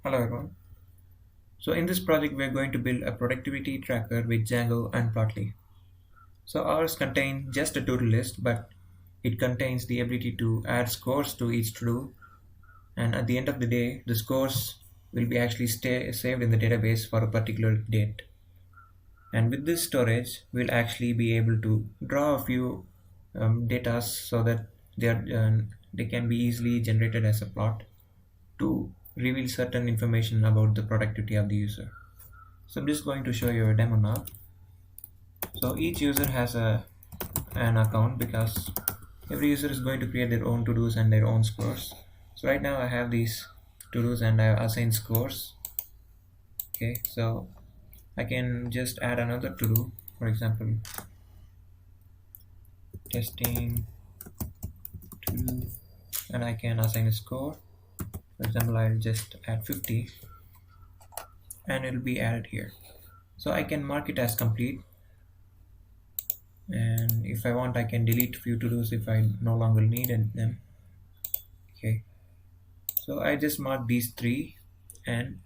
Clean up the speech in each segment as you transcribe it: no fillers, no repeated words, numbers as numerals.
Hello everyone. So in this project we're going to build a productivity tracker with Django and Plotly. So ours contains just a to-do list, but it contains the ability to add scores to each to-do, and at the end of the day the scores will be actually saved in the database for a particular date. And with this storage we'll actually be able to draw a few data so that they can be easily generated as a plot to reveal certain information about the productivity of the user. So I'm just going to show you a demo now. So each user has an account because every user is going to create their own to-dos and their own scores. So right now I have these to-dos and I assign scores. Okay, so I can just add another to-do, for example, testing to-do, and I can assign a score. For example, I'll just add 50 and it'll be added here. So I can mark it as complete, and if I want I can delete few to-dos if I no longer need them. Okay, so I just mark these three, and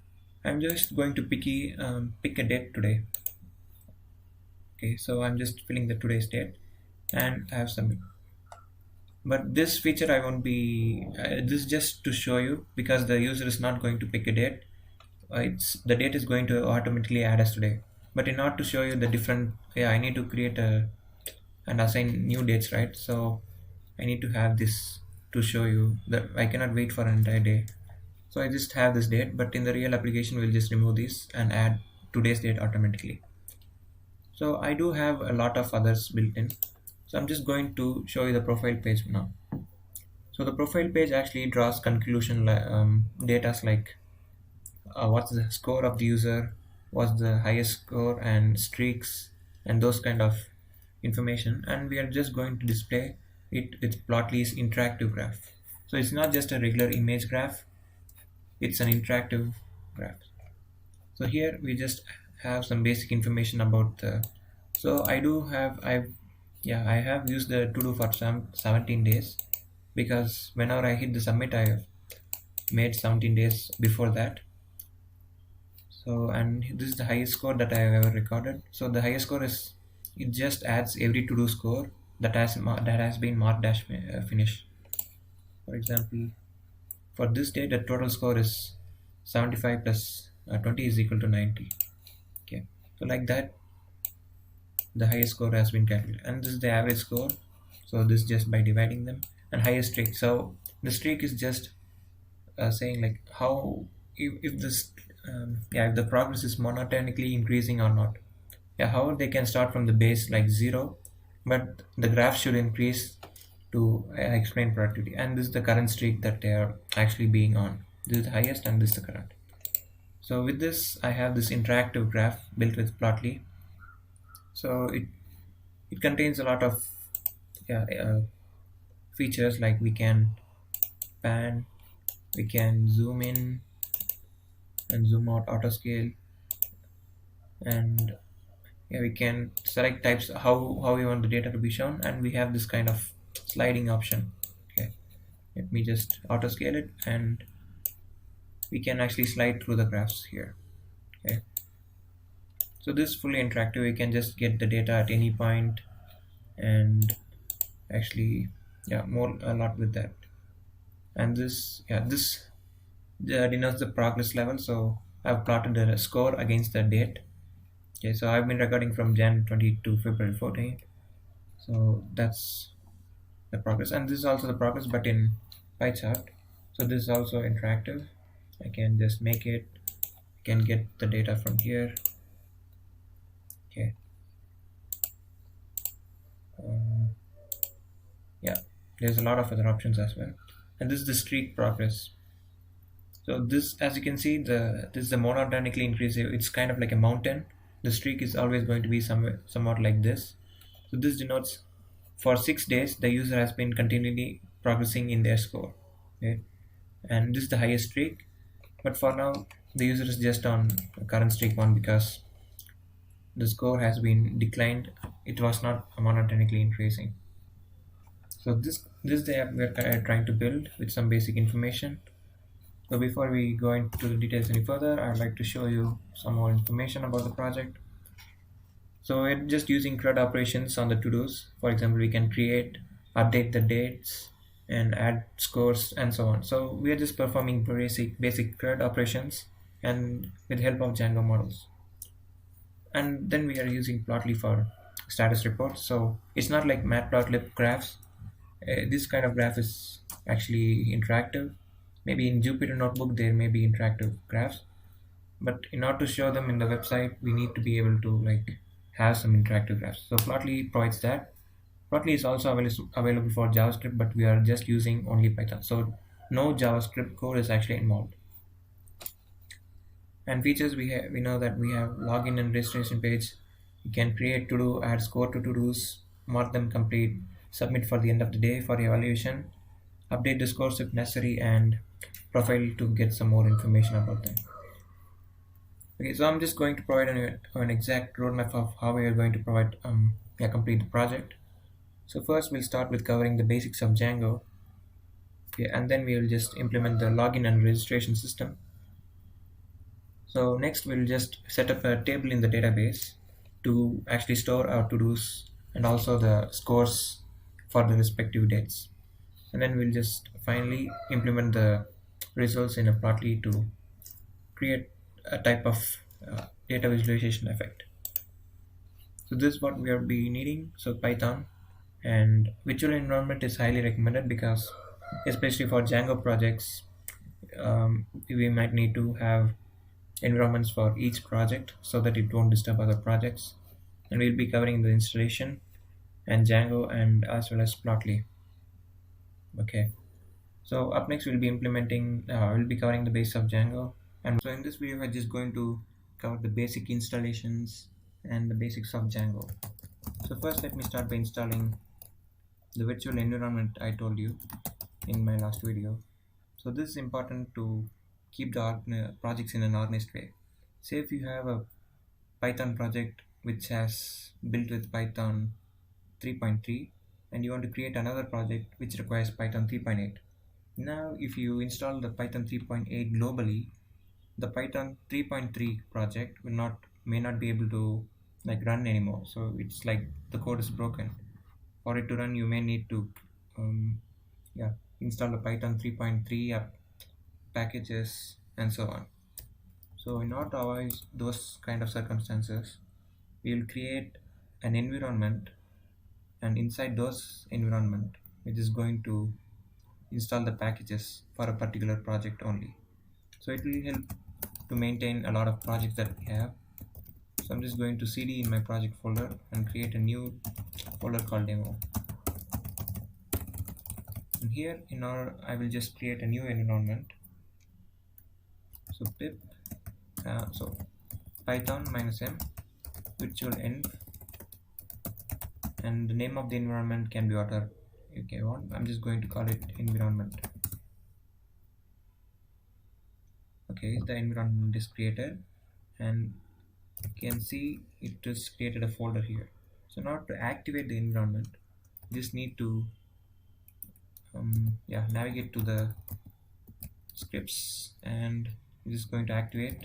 I'm just going to pick a date today. Okay, so I'm just filling the today's date and I have submit. But this feature I won't be this is just to show you because the user is not going to pick a date. It's the date is going to automatically add as today. But in order to show you the different, yeah, I need to create a and assign new dates, right? So I need to have this to show you that I cannot wait for an entire day. So I just have this date, but in the real application we'll just remove this and add today's date automatically. So I do have a lot of others built in. So I'm just going to show you the profile page now. So the profile page actually draws conclusion data like what's the score of the user, what's the highest score and streaks and those kind of information, and we are just going to display it with Plotly's interactive graph. So it's not just a regular image graph, it's an interactive graph. So here we just have some basic information about the, so I have used the to do for some 17 days because whenever I hit the submit I have made 17 days before that. So and this is the highest score that I have ever recorded. So the highest score is, it just adds every to do score that has been marked dash finish. For example, for this day the total score is 75 plus 20 is equal to 90. Okay, so like that the highest score has been calculated, and this is the average score. So this just by dividing them, and highest streak. So the streak is just saying like how, if this if the progress is monotonically increasing or not. Yeah, how they can start from the base like 0, but the graph should increase to explain productivity. And this is the current streak that they are actually being on. This is the highest and this is the current. So with this I have this interactive graph built with Plotly. So it contains a lot of, yeah, features like we can pan, we can zoom in and zoom out, auto scale, and yeah, we can select types how we want the data to be shown, and we have this kind of sliding option. Okay, let me just auto scale it, and we can actually slide through the graphs here. Okay, so this is fully interactive. We can just get the data at any point and actually, yeah, more a lot with that. And this, yeah, this denotes the progress level. So I've plotted the score against the date. Okay, so I've been recording from Jan 20 to February 14. So that's the progress, and this is also the progress but in pie chart. So this is also interactive. I can just make it, I can get the data from here. Okay, yeah, there's a lot of other options as well. And this is the streak progress. So this, as you can see, this is the monotonically increasing. It's kind of like a mountain. The streak is always going to be somewhat like this. So this denotes for 6 days the user has been continually progressing in their score. Okay, and this is the highest streak. But for now the user is just on current streak 1 because the score has been declined. It was not monotonically increasing. So this is the app we're trying to build with some basic information. So before we go into the details any further, I'd like to show you some more information about the project. So we're just using CRUD operations on the to-dos. For example, we can create, update the dates, and add scores and so on. So we are just performing basic CRUD operations and with help of Django models. And then we are using Plotly for status reports. So it's not like matplotlib graphs. This kind of graph is actually interactive. Maybe in Jupyter Notebook there may be interactive graphs, but in order to show them in the website we need to be able to like have some interactive graphs. So Plotly provides that. Plotly is also available for JavaScript, but we are just using only Python, so no JavaScript code is actually involved. And features, we know that we have login and registration page. You can create to do, add score to to-dos, mark them complete, submit for the end of the day for evaluation, update the scores if necessary, and profile to get some more information about them. Okay, so I'm just going to provide an exact roadmap of how we are going to complete the project. So first we'll start with covering the basics of Django. Okay, and then we will just implement the login and registration system. So next we'll just set up a table in the database to actually store our to-dos and also the scores for the respective dates. And then we'll just finally implement the results in a Plotly to create a type of data visualization effect. So this is what we are be needing. So Python and virtual environment is highly recommended because especially for Django projects, we might need to have environments for each project so that it won't disturb other projects. And we'll be covering the installation and Django and as well as Plotly. Okay. So up next we'll be covering the base of Django. And so in this video we're just going to cover the basic installations and the basics of Django. So first let me start by installing the virtual environment I told you in my last video. So this is important to keep the projects in an organized way. Say if you have a Python project which has built with Python 3.3 and you want to create another project which requires Python 3.8. Now if you install the Python 3.8 globally, the Python 3.3 project may not be able to like run anymore. So it's like the code is broken. For it to run you may need to install the Python 3.3 packages and so on. So in order to avoid those kind of circumstances, we will create an environment, and inside those environment it is going to install the packages for a particular project only. So it will help to maintain a lot of projects that we have. So I'm just going to cd in my project folder and create a new folder called demo. And here I will just create a new environment. So pip python -m virtual env, and the name of the environment can be whatever you want. I'm just going to call it environment. Okay, the environment is created and you can see it just created a folder here. So now to activate the environment, you just need to navigate to the scripts, and we're just going to activate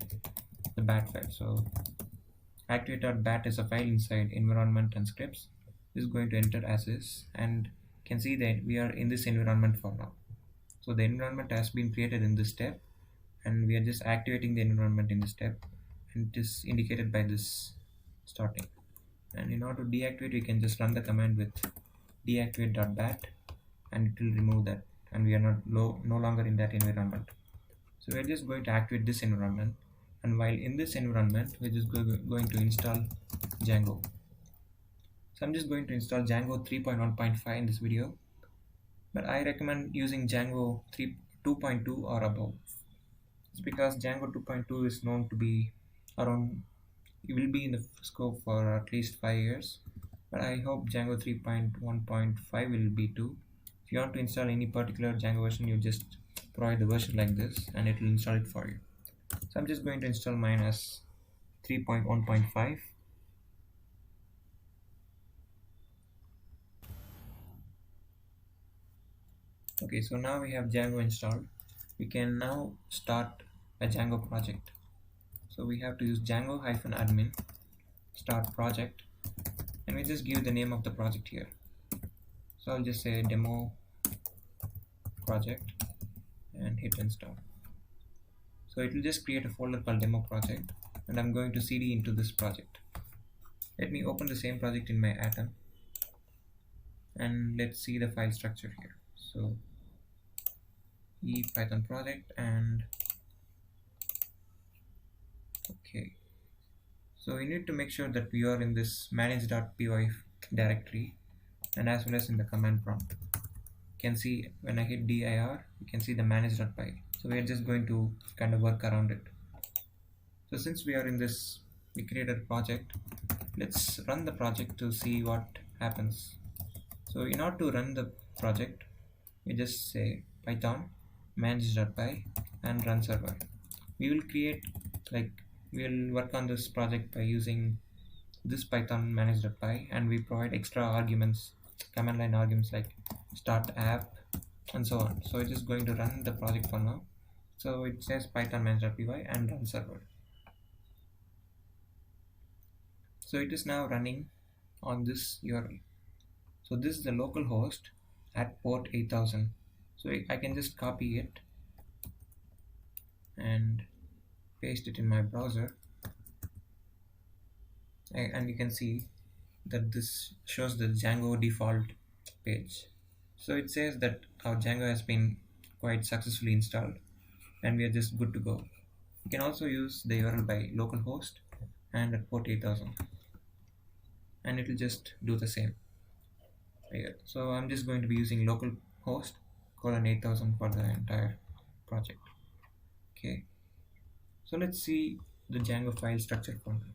the bat file. So activate.bat is a file inside environment and scripts. This is going to enter as is, and you can see that we are in this environment for now. So the environment has been created in this step, and we are just activating the environment in this step, and it is indicated by this starting. And in order to deactivate, we can just run the command with deactivate.bat and it will remove that, and we are no longer in that environment. So we're just going to activate this environment, and while in this environment we're just going to install Django. So I'm just going to install Django 3.1.5 in this video, but I recommend using Django 2.2 or above. It's because Django 2.2 is known to be around, it will be in the scope for at least 5 years, but I hope Django 3.1.5 will be too. If you want to install any particular Django version, you just provide the version like this and it will install it for you. So I'm just going to install mine as 3.1.5. Okay, so now we have Django installed. we can now start a Django project. So we have to use Django-admin start project, and we just give the name of the project here. So I'll just say demo project and hit install. So it will just create a folder called demo project, and I'm going to cd into this project. Let me open the same project in my Atom, and let's see the file structure here. So e python project, and okay, so we need to make sure that we are in this manage.py directory, and as well as in the command prompt. You can see when I hit dir, you can see the manage.py. So we are just going to kind of work around it. So since we are in this, we created a project, let's run the project to see what happens. So in order to run the project, we just say python manage.py and run server. We will create, like, we will work on this project by using this python manage.py, and we provide extra arguments, command line arguments like start app and so on. So it is going to run the project for now. So it says python manage.py and run server. So it is now running on this URL. So this is the local host at port 8000. So I can just copy it and paste it in my browser, and you can see that this shows the Django default page. So it says that our Django has been quite successfully installed, and we are just good to go. You can also use the URL by localhost and at port 8000, and it will just do the same here. So I'm just going to be using localhost colon 8000 for the entire project. Okay, so let's see the Django file structure for now.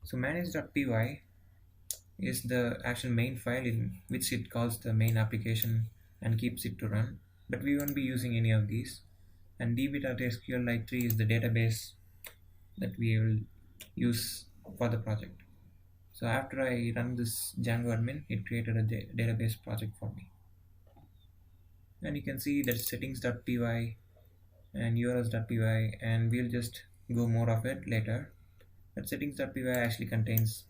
So manage.py is the actual main file in which it calls the main application and keeps it to run, but we won't be using any of these. And db.sqlite3 is the database that we will use for the project. So after I run this Django admin, it created a database project for me. And you can see that settings.py and urls.py, and we'll just go more of it later. But settings.py actually contains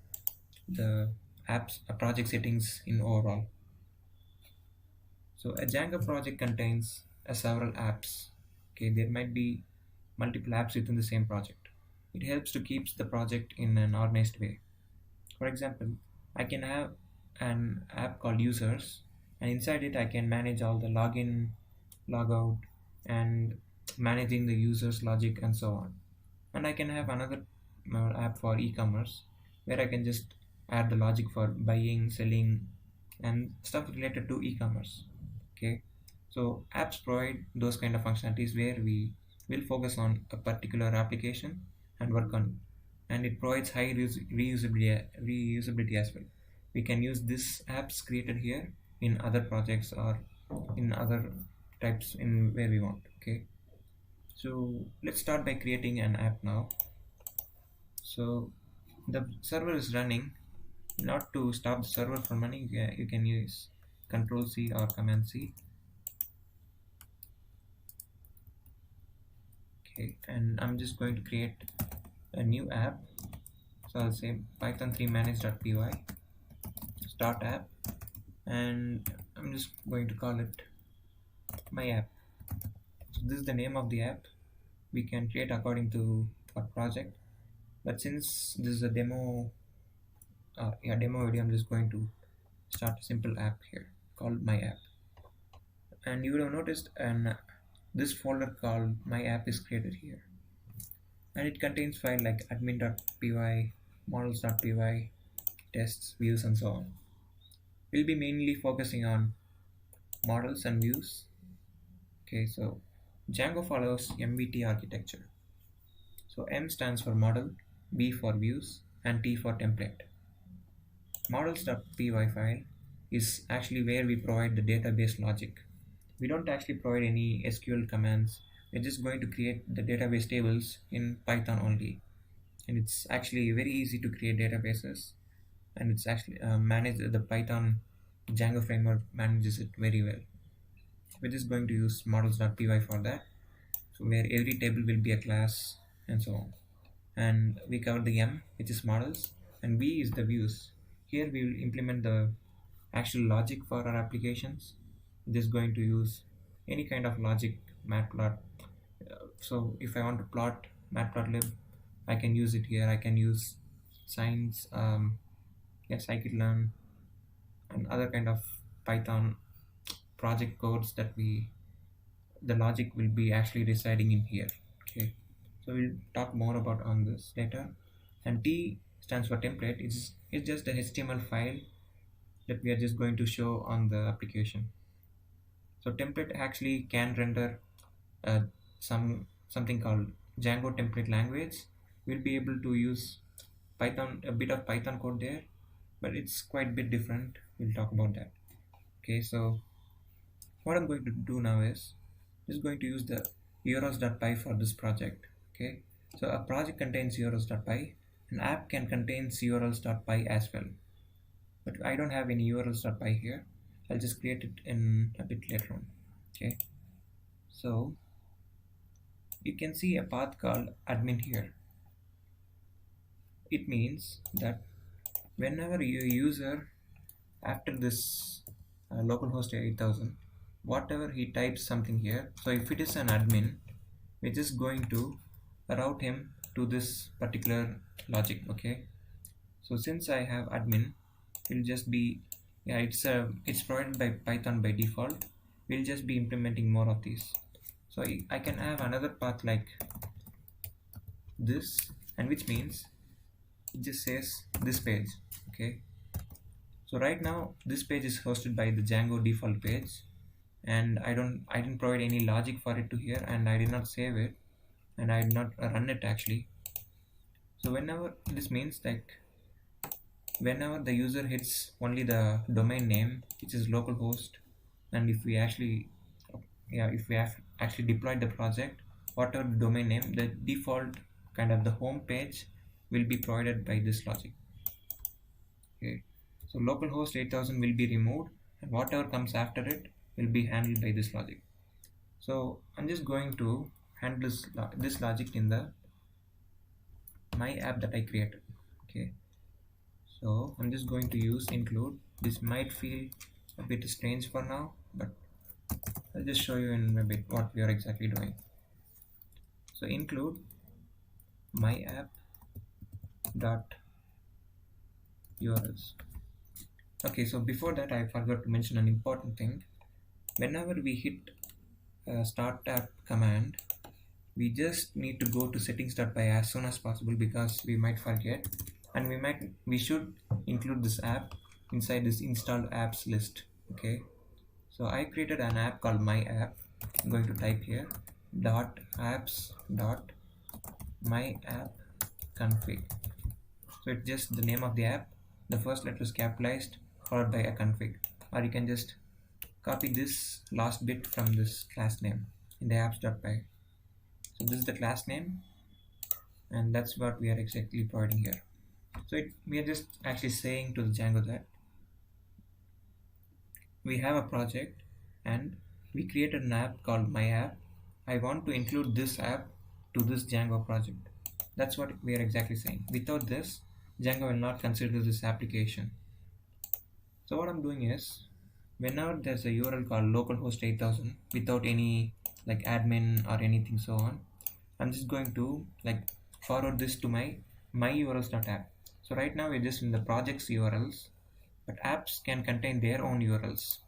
the apps project settings in overall. So a Django project contains several apps. Okay, there might be multiple apps within the same project. It helps to keep the project in an organized way. For example, I can have an app called users, and inside it I can manage all the login, logout, and managing the users logic and so on. And I can have another app for e-commerce where I can just add the logic for buying, selling, and stuff related to e-commerce. Okay, so apps provide those kind of functionalities where we will focus on a particular application and work on it. And it provides high reusability as well. We can use this apps created here in other projects or in other types in where we want. Okay, so let's start by creating an app now. So the server is running. Not to stop the server from running, you can use Control C or Command C. Okay, and I'm just going to create a new app. So I'll say python3 manage.py start app, and I'm just going to call it my app. So this is the name of the app. We can create according to our project, but since this is a demo video, I'm just going to start a simple app here called my app. And you would have noticed this folder called my app is created here, and it contains files like admin.py, models.py, tests, views, and so on. We'll be mainly focusing on models and views. Okay, so Django follows MVT architecture. So M stands for model, B for views, and T for template. Models.py file is actually where we provide the database logic. We don't actually provide any SQL commands. We're just going to create the database tables in Python only. And it's actually very easy to create databases. And it's actually managed, the Python Django framework manages it very well. We're just going to use models.py for that. so where every table will be a class and so on. And we covered the M, which is models, and V is the views. Here we will implement the actual logic for our applications. Just going to use any kind of logic, matplot. So if I want to plot matplotlib, I can use it here. I can use science, yeah, scikit-learn, and other kind of Python project codes that the logic will be actually residing in here. Okay, so we'll talk more about on this later. And T stands for template. It's just a HTML file that we are just going to show on the application. So template actually can render uh, something called Django template language. We'll be able to use Python, a bit of Python code there, but it's quite a bit different. We'll talk about that. Okay, so what I'm going to do now is just going to use the euros.py for this project. Okay, so a project contains euros.py, an app can contain urls.py as well, but I don't have any urls.py here. I'll just create it in a bit later on. Okay, so you can see a path called admin here. It means that whenever your user after this localhost 8000, whatever he types something here, so if it is an admin, we're just going to route him to this particular logic. Okay, so since I have admin, will just be, yeah, it's provided by Python by default. We'll just be implementing more of these. So I can have another path like this, and which means it just says this page. Okay, so right now this page is hosted by the Django default page, and I didn't provide any logic for it to here, and I did not save it, and I did not run it actually. So whenever this means like whenever the user hits only the domain name, which is localhost, and if we actually, yeah, if we have actually deployed the project, whatever the domain name, the default kind of the home page will be provided by this logic. Okay, so localhost 8000 will be removed, and whatever comes after it will be handled by this logic. So I'm just going to handle this logic in the my app that I created. Okay, so I'm just going to use include. This might feel a bit strange for now, but I'll just show you in a bit what we are exactly doing. So include my app dot urls. Okay, so before that I forgot to mention an important thing. Whenever we hit start app command, we just need to go to settings.py as soon as possible, because we might forget, and we should include this app inside this installed apps list. Okay, so I created an app called my app. I'm going to type here dot apps dot my app config. So it's just the name of the app, the first letter is capitalized followed by a config, or you can just copy this last bit from this class name in the apps.py. So this is the class name, and that's what we are exactly providing here. So we are just actually saying to the Django that we have a project and we created an app called my app. I want to include this app to this Django project. That's what we are exactly saying. Without this, Django will not consider this application. So what I'm doing is, whenever there's a URL called localhost 8000 without any like admin or anything so on, I'm just going to like forward this to my urls.app. So right now we're just in the project's URLs, but apps can contain their own URLs.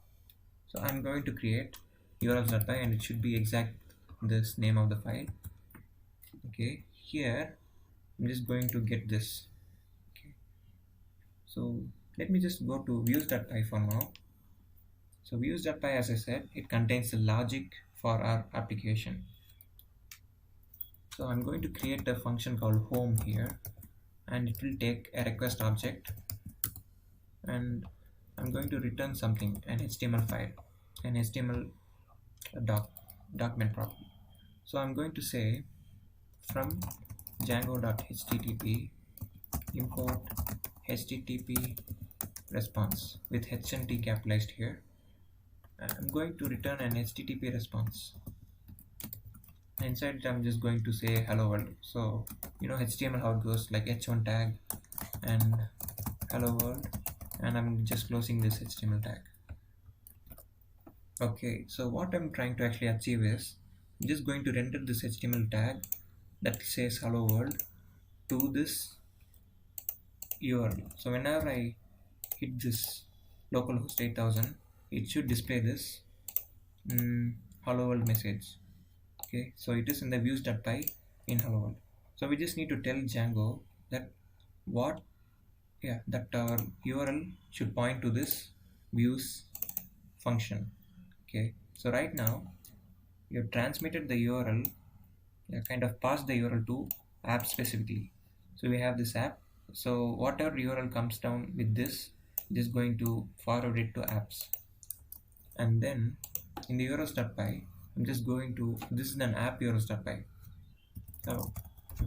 So I'm going to create urls.py, and it should be exact this name of the file. Okay, here I'm just going to get this. Okay, so let me just go to views.py for now. So views.py, as I said, it contains the logic for our application. So I'm going to create a function called home here, and it will take a request object, and I'm going to return something, an HTML file, an HTML document property. So I'm going to say from django.http import http response with h and t capitalized here. I'm going to return an http response. Inside it, I'm just going to say hello world. So you know HTML how it goes, like h1 tag and hello world, and I'm just closing this HTML tag. Okay, so what I'm trying to actually achieve is I'm just going to render this HTML tag that says hello world to this URL. So whenever I hit this localhost 8000, it should display this hello world message. Okay, so it is in the views.py in hello world. So we just need to tell Django that what, yeah, that our URL should point to this views function. Okay, so right now you have transmitted the URL, you kind of passed the URL to app specifically. So we have this app. So whatever URL comes down with this, it is going to forward it to apps. And then in the urls.py, I'm just going to, this is an app urls.py. So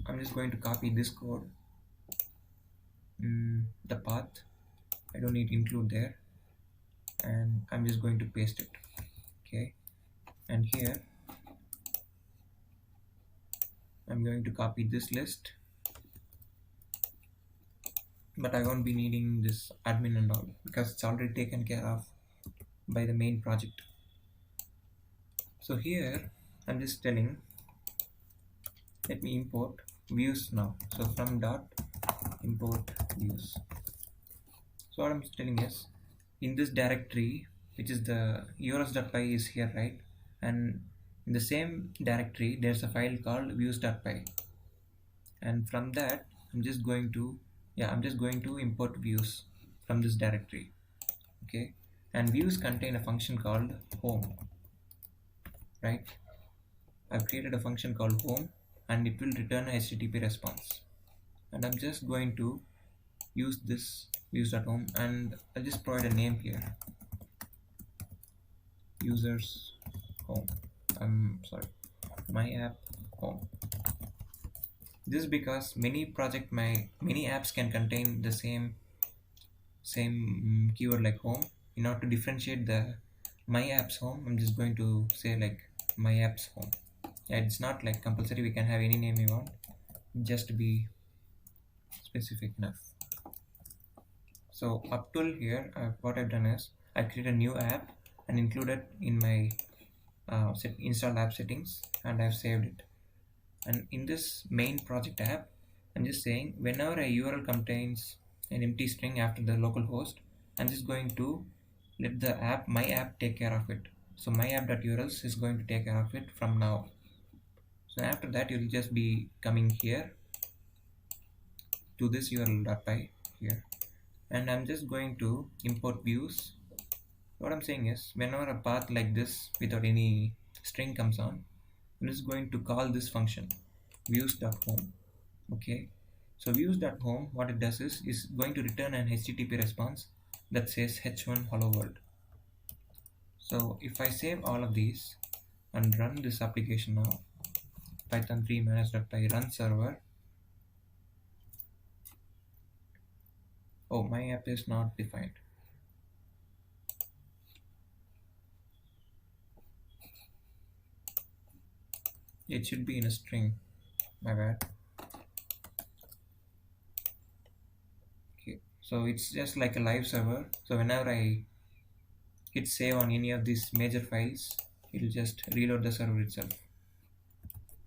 I'm just going to copy this code, the path. I don't need to include there, and I'm just going to paste it. Okay, and here I'm going to copy this list, but I won't be needing this admin and all because it's already taken care of by the main project. So here I'm just telling, let me import views now. So from dot import views. So what I'm telling is, in this directory, which is the urls.py is here, right? And in the same directory there's a file called views.py, and from that I'm just going to, yeah, I'm just going to import views from this directory. Okay, and views contain a function called home, right? I've created a function called home, and it will return a HTTP response, and I'm just going to use this views.home, and I'll just provide a name here, users home. I'm sorry, my app home. This is because many apps can contain the same keyword like home. In order to differentiate the my apps home, I'm just going to say like my apps home. Yeah, it's not like compulsory, we can have any name you want, just to be specific enough. So up till here, what I've done is I created a new app and included in my install app settings, and I've saved it. And in this main project app, I'm just saying whenever a URL contains an empty string after the local host, I'm just going to let the app, my app, take care of it. So my app.urls is going to take care of it from now. So after that, you'll just be coming here to this url.py here, and I'm just going to import views. What I'm saying is, whenever a path like this without any string comes on, I'm just going to call this function views.home. Okay, so views.home, what it does is going to return an HTTP response that says h1 hello world. So if I save all of these and run this application now, python 3 manage.py run server. Oh, my app is not defined. It should be in a string, my bad. Okay, so it's just like a live server. So whenever I hit save on any of these major files, it will just reload the server itself.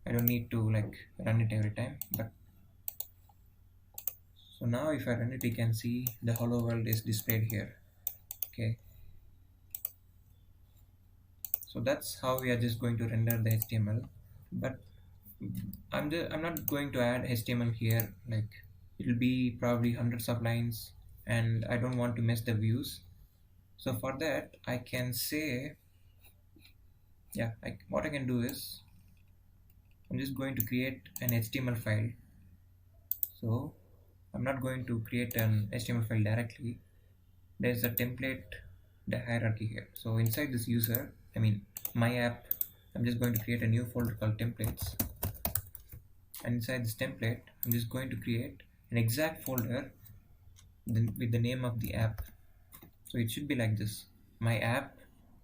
I don't need to like run it every time. But so now if I run it, you can see the hello world is displayed here. Okay, so that's how we are just going to render the HTML. But I'm not going to add HTML here, like it will be probably hundreds of lines, and I don't want to mess the views. So for that I can say, yeah, what I can do is I'm just going to create an HTML file. So I'm not going to create an HTML file directly. There's a template, the hierarchy here. So inside this user, I mean my app, I'm just going to create a new folder called templates, and inside this template I'm just going to create an exact folder with the name of the app. So it should be like this: my app,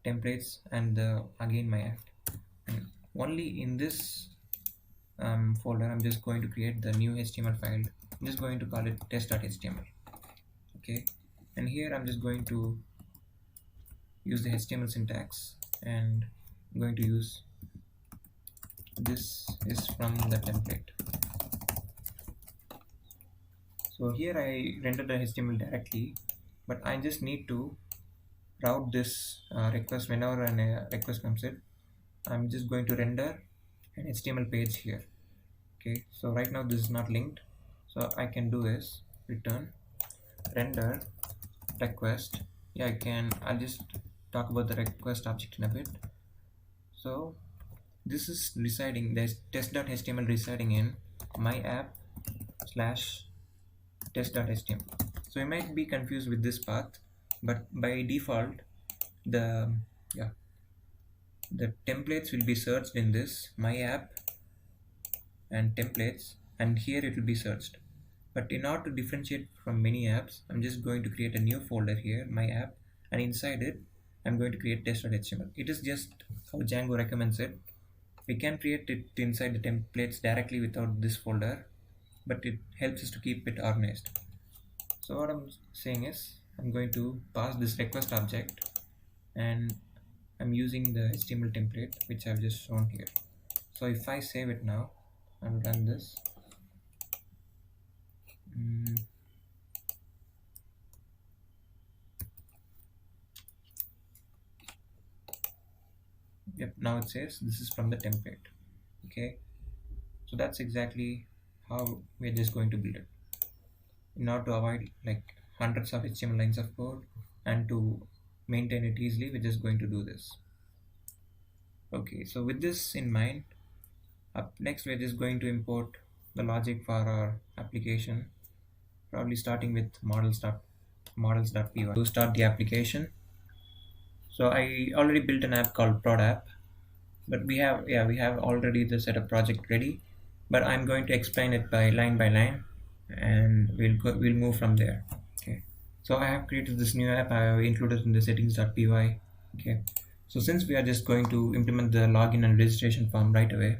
templates, and again my app. And only in this folder, I'm just going to create the new HTML file. I'm just going to call it test.html. Okay, and here I'm just going to use the HTML syntax, and I'm going to use this is from the template. So here I render the HTML directly, but I just need to route this request whenever a request comes in. I'm just going to render an HTML page here. Okay, so right now this is not linked, so I can do is return render request. Yeah, I'll just talk about the request object in a bit. So this is residing, there's test.html residing in my app slash test.html. So you might be confused with this path, but by default the yeah the templates will be searched in this my app and templates, and here it will be searched. But in order to differentiate from many apps, I'm just going to create a new folder here, my app, and inside it I'm going to create test.html. It is just how Django recommends it. We can create it inside the templates directly without this folder, but it helps us to keep it organized. So what I'm saying is I'm going to pass this request object, and I'm using the HTML template which I've just shown here. So if I save it now and run this, yep, now it says this is from the template. Okay, so that's exactly how we're just going to build it. In order to avoid like hundreds of HTML lines of code and to maintain it easily, we're just going to do this. Okay, so with this in mind, up next we're just going to import the logic for our application, probably starting with models.py to start the application. So I already built an app called prod app, but we have already the setup project ready, but I'm going to explain it by line, and we'll move from there. Okay, so I have created this new app. I have included in the settings.py. Okay, so since we are just going to implement the login and registration form right away,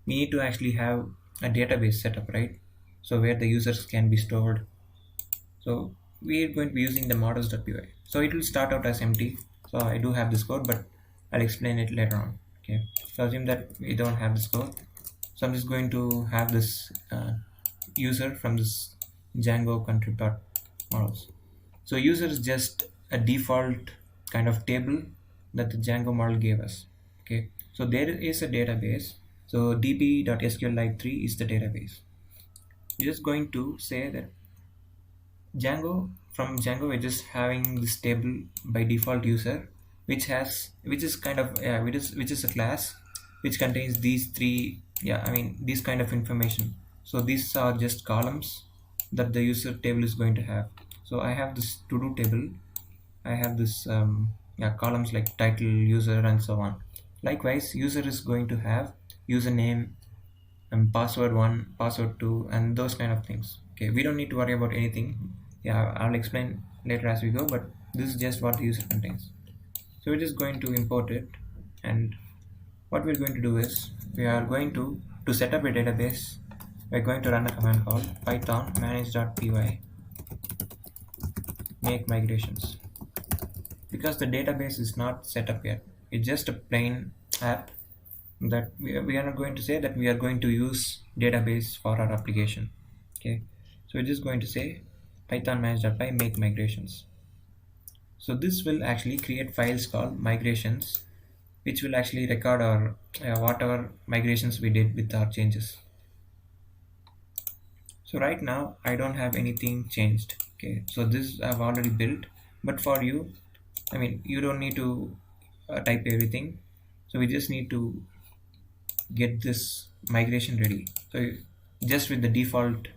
we need to actually have a database set up, right? So where the users can be stored. So we are going to be using the models.py. So it will start out as empty. So I do have this code, but I'll explain it later on. Okay, so assume that we don't have this code. So I'm just going to have this user from this Django contrib.models. So user is just a default kind of table that the Django model gave us. Okay, so there is a database. So db.sqlite3 is the database. We're just going to say that from Django we're just having this table by default user, which is kind of which is a class which contains these three these kind of information. So these are just columns that the user table is going to have. So I have this to do table, I have this columns like title, user, and so on. Likewise, user is going to have username and password 1, password 2, and those kind of things. Okay, we don't need to worry about anything. Yeah, I'll explain later as we go, but this is just what the user contains. So we're just going to import it, and what we're going to do is we are going to set up a database, we're going to run a command called python manage.py make migrations. Because the database is not set up yet, it's just a plain app that we are not going to say that we are going to use database for our application. Okay, so we're just going to say python manage.py make migrations. So this will actually create files called migrations, which will actually record our whatever migrations we did with our changes. So right now I don't have anything changed. Okay, so this I've already built, but for you, you don't need to type everything. So we just need to get this migration ready. So just with the default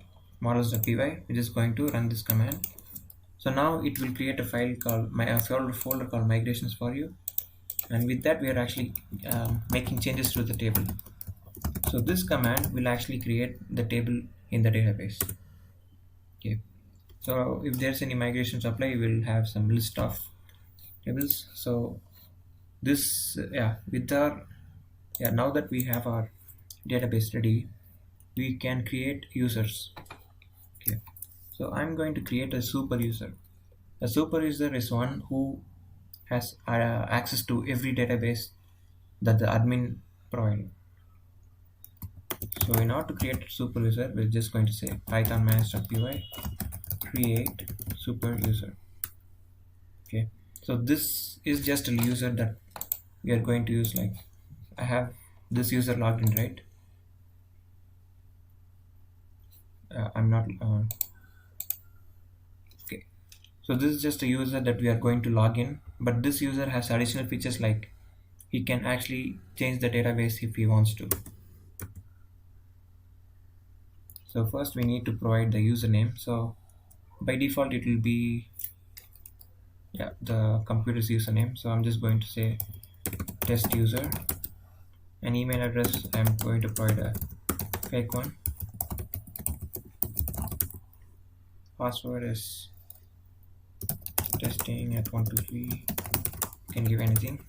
models.py, we're just going to run this command. So now it will create a file called folder called migrations for you, and with that we are actually making changes to the table. So this command will actually create the table in the database. Okay, so if there's any migrations apply, you will have some list of tables. So this with our now that we have our database ready, we can create users. Okay, so I'm going to create a super user. A super user is one who has access to every database that the admin provide. So in order to create a super user, we're just going to say python manage.py create super user. Okay, so this is just a user that we are going to use. Like, I have this user logged in, right? I'm not okay. So this is just a user that we are going to log in, but this user has additional features like he can actually change the database if he wants to. So first we need to provide the username. So by default it will be, yeah, the computer's username. So I'm just going to say test user. An email address, I'm going to provide a fake one. Password is testing at 123. You can give anything.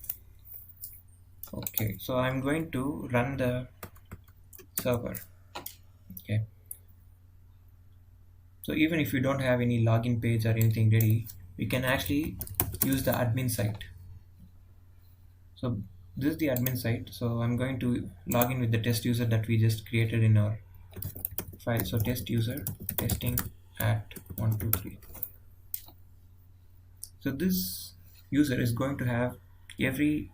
Okay, so I'm going to run the server. Okay, so even if you don't have any login page or anything ready, we can actually use the admin site. So this is the admin site. So I'm going to log in with the test user that we just created in our file. So test user testing at 123. So this user is going to have every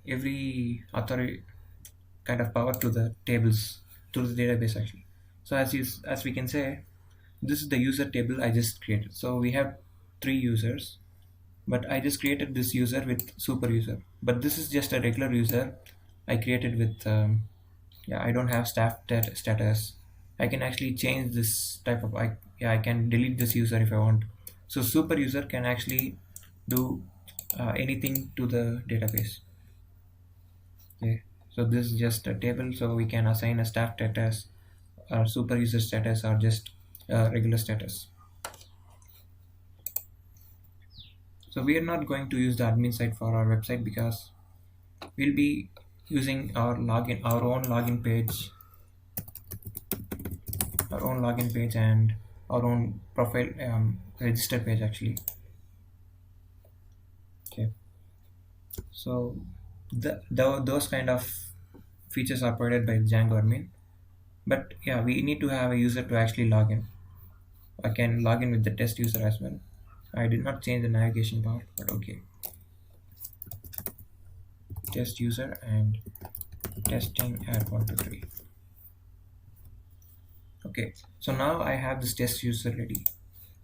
every authority kind of power to the tables, to the database actually. So as we can say, this is the user table I just created. So we have three users, but I just created this user with super user. But this is just a regular user I created with yeah, I don't have status. I can actually change this type of I can delete this user if I want. So super user can actually do anything to the database. Okay, so this is just a table, so we can assign a staff status or super user status or just regular status. So we are not going to use the admin site for our website because we'll be using our own login page and our own profile register page actually. Okay, so those kind of features are provided by Django admin, but yeah, we need to have a user to actually log in. I can log in with the test user as well. I did not change the navigation part, but okay. Test user and testing at 123. Okay, so now I have this test user ready,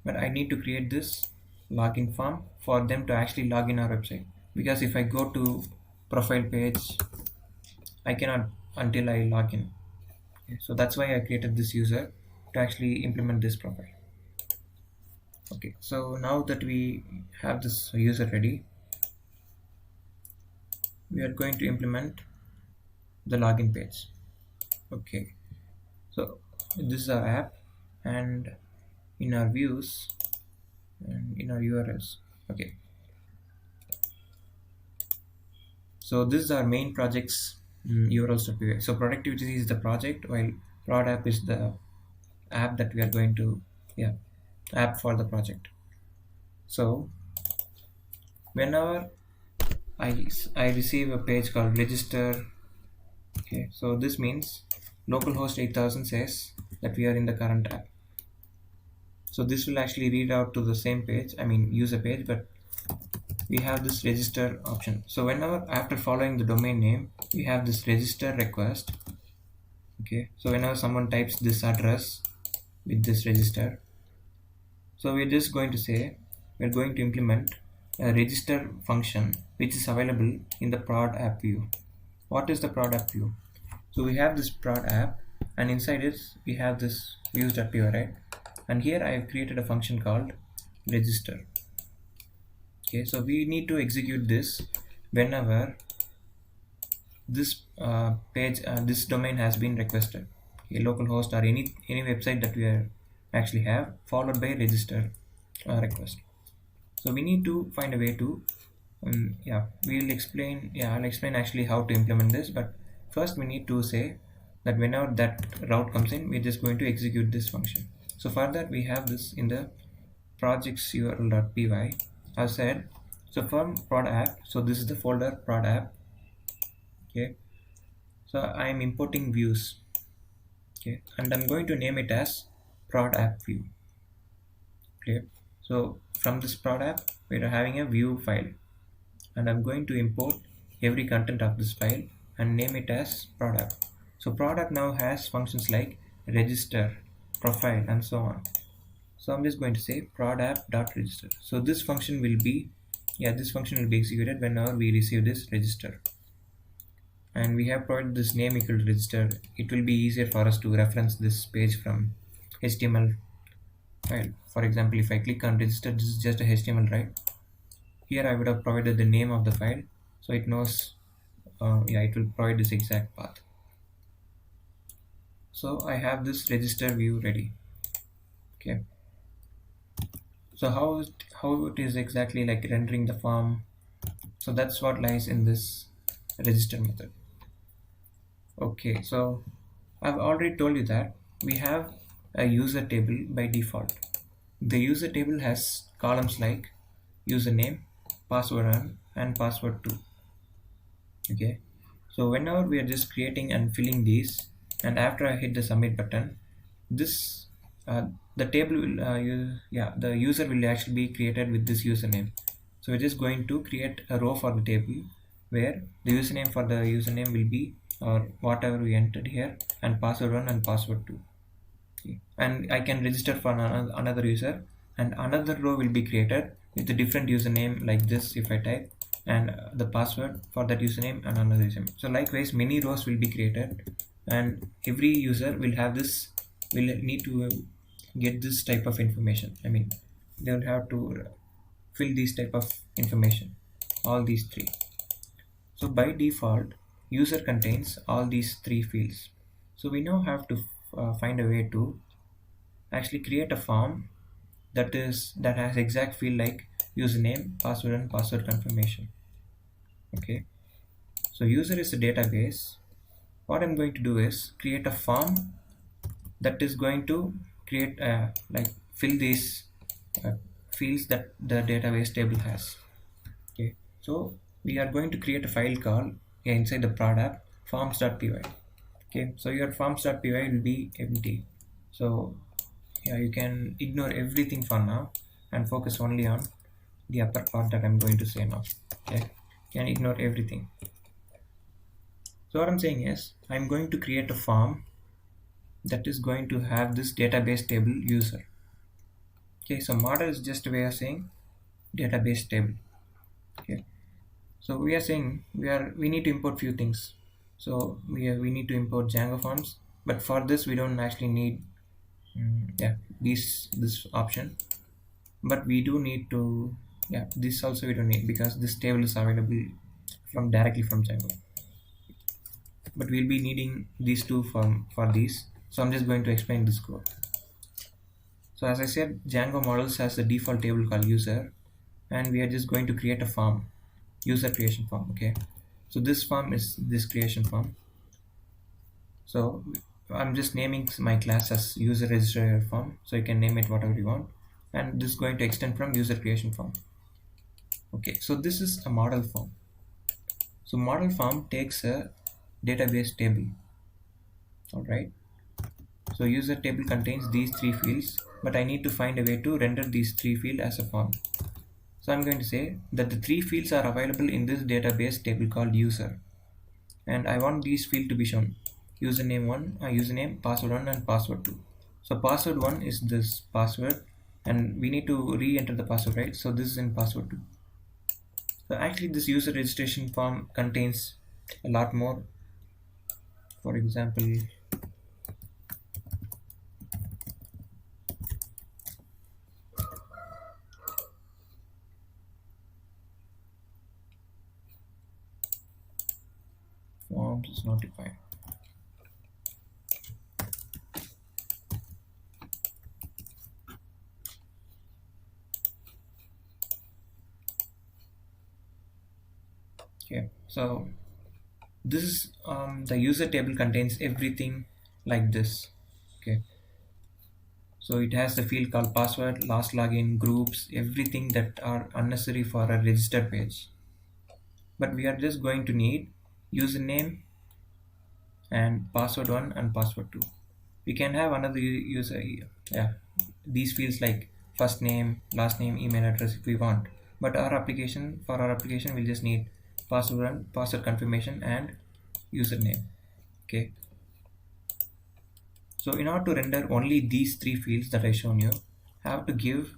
but I need to create this login form for them to actually log in our website, because if I go to profile page, I cannot until I log in. Okay, so that's why I created this user to actually implement this profile. Okay, so now that we have this user ready, we are going to implement the login page. Okay, so this is our app, and in our views and in our URLs. Okay, so this is our main project's URLs.py. So productivity is the project, while prod app is the app that we are going to, yeah, app for the project. So whenever I receive a page called register. Okay, so this means localhost 8000 says that we are in the current app. So this will actually read out to the same page, I mean user page, but we have this register option. So whenever after following the domain name, we have this register request. Okay, so whenever someone types this address with this register, so we're just going to say we're going to implement a register function which is available in the prod app view. What is the prod app view? So we have this prod app, and inside it we have this views.py, right? And here I have created a function called register. Okay, so we need to execute this whenever this page, this domain has been requested. Okay, localhost or any website that we are actually have, followed by register request. So we need to find a way to yeah, I'll explain actually how to implement this, but first we need to say that whenever that route comes in, we're just going to execute this function. So for that, we have this in the projects url.py. I've said, so from prod app, so this is the folder prod app. Okay, so I'm importing views. Okay, and I'm going to name it as prod app view. Okay, so from this prod app, we're having a view file, and I'm going to import every content of this file and name it as product. So product now has functions like register, profile, and so on. So I'm just going to say prod_app.register. So this function will be, yeah, this function will be executed whenever we receive this register. And we have provided this name equal to register. It will be easier for us to reference this page from HTML file. For example, if I click on register, this is just a HTML, right? Here I would have provided the name of the file, so it knows, yeah, it will provide this exact path. So I have this register view ready. Okay, so how it is exactly like rendering the form, so that's what lies in this register method. Okay, so I've already told you that we have a user table by default. The user table has columns like username, password 1, and password 2. Okay, so whenever we are just creating and filling these, and after I hit the submit button, this the table will yeah, the user will actually be created with this username. So we're just going to create a row for the table where the username for the username will be or whatever we entered here, and password 1 and password 2. Okay. And I can register for another user, and another row will be created with a different username like this if I type, and the password for that username and another username. So likewise, many rows will be created, and every user will have this, will need to get this type of information. I mean, they will have to fill these type of information, all these three. So by default, user contains all these three fields. So we now have to find a way to actually create a form that has exact field like username, password, and password confirmation. Okay, so user is a database. What I'm going to do is create a form that is going to create like fill these uh, fields that the database table has. Okay, so we are going to create a file called, inside the prod app, forms.py. Okay, so your forms.py will be empty. So yeah, you can ignore everything for now and focus only on the upper part that I'm going to say now. Okay, you can ignore everything. So what I'm saying is, I'm going to create a form that is going to have this database table user. Okay, so model is just a way of saying database table. Okay, so we are saying we need to import few things. So we need to import Django forms, but for this we don't actually need yeah, this option, but we do need to, yeah, this also we don't need because this table is available from directly from Django, but we'll be needing these two for these. So I'm just going to explain this code. So as I said, Django models has the default table called user, and we are just going to create a form, user creation form. Okay, so this form is this creation form. So I'm just naming my class as user register form, so you can name it whatever you want, and this is going to extend from user creation form. Okay, so this is a model form. So model form takes a database table. All right, so user table contains these three fields, but I need to find a way to render these three fields as a form. So I'm going to say that the three fields are available in this database table called user, and I want these fields to be shown: username 1, username, password 1, and password 2. So password 1 is this password, and we need to re-enter the password, right? So this is in password 2. So actually this user registration form contains a lot more. For example, forms is notified. Okay, so This is the user table contains everything like this. Okay, so it has the field called password, last login, groups, everything that are unnecessary for a register page. But we are just going to need username and password 1 and password 2. We can have another user, yeah, these fields like first name, last name, email address if we want. But for our application we'll just need password 1, password confirmation, and username. Okay, so in order to render only these three fields that I shown you, I have to give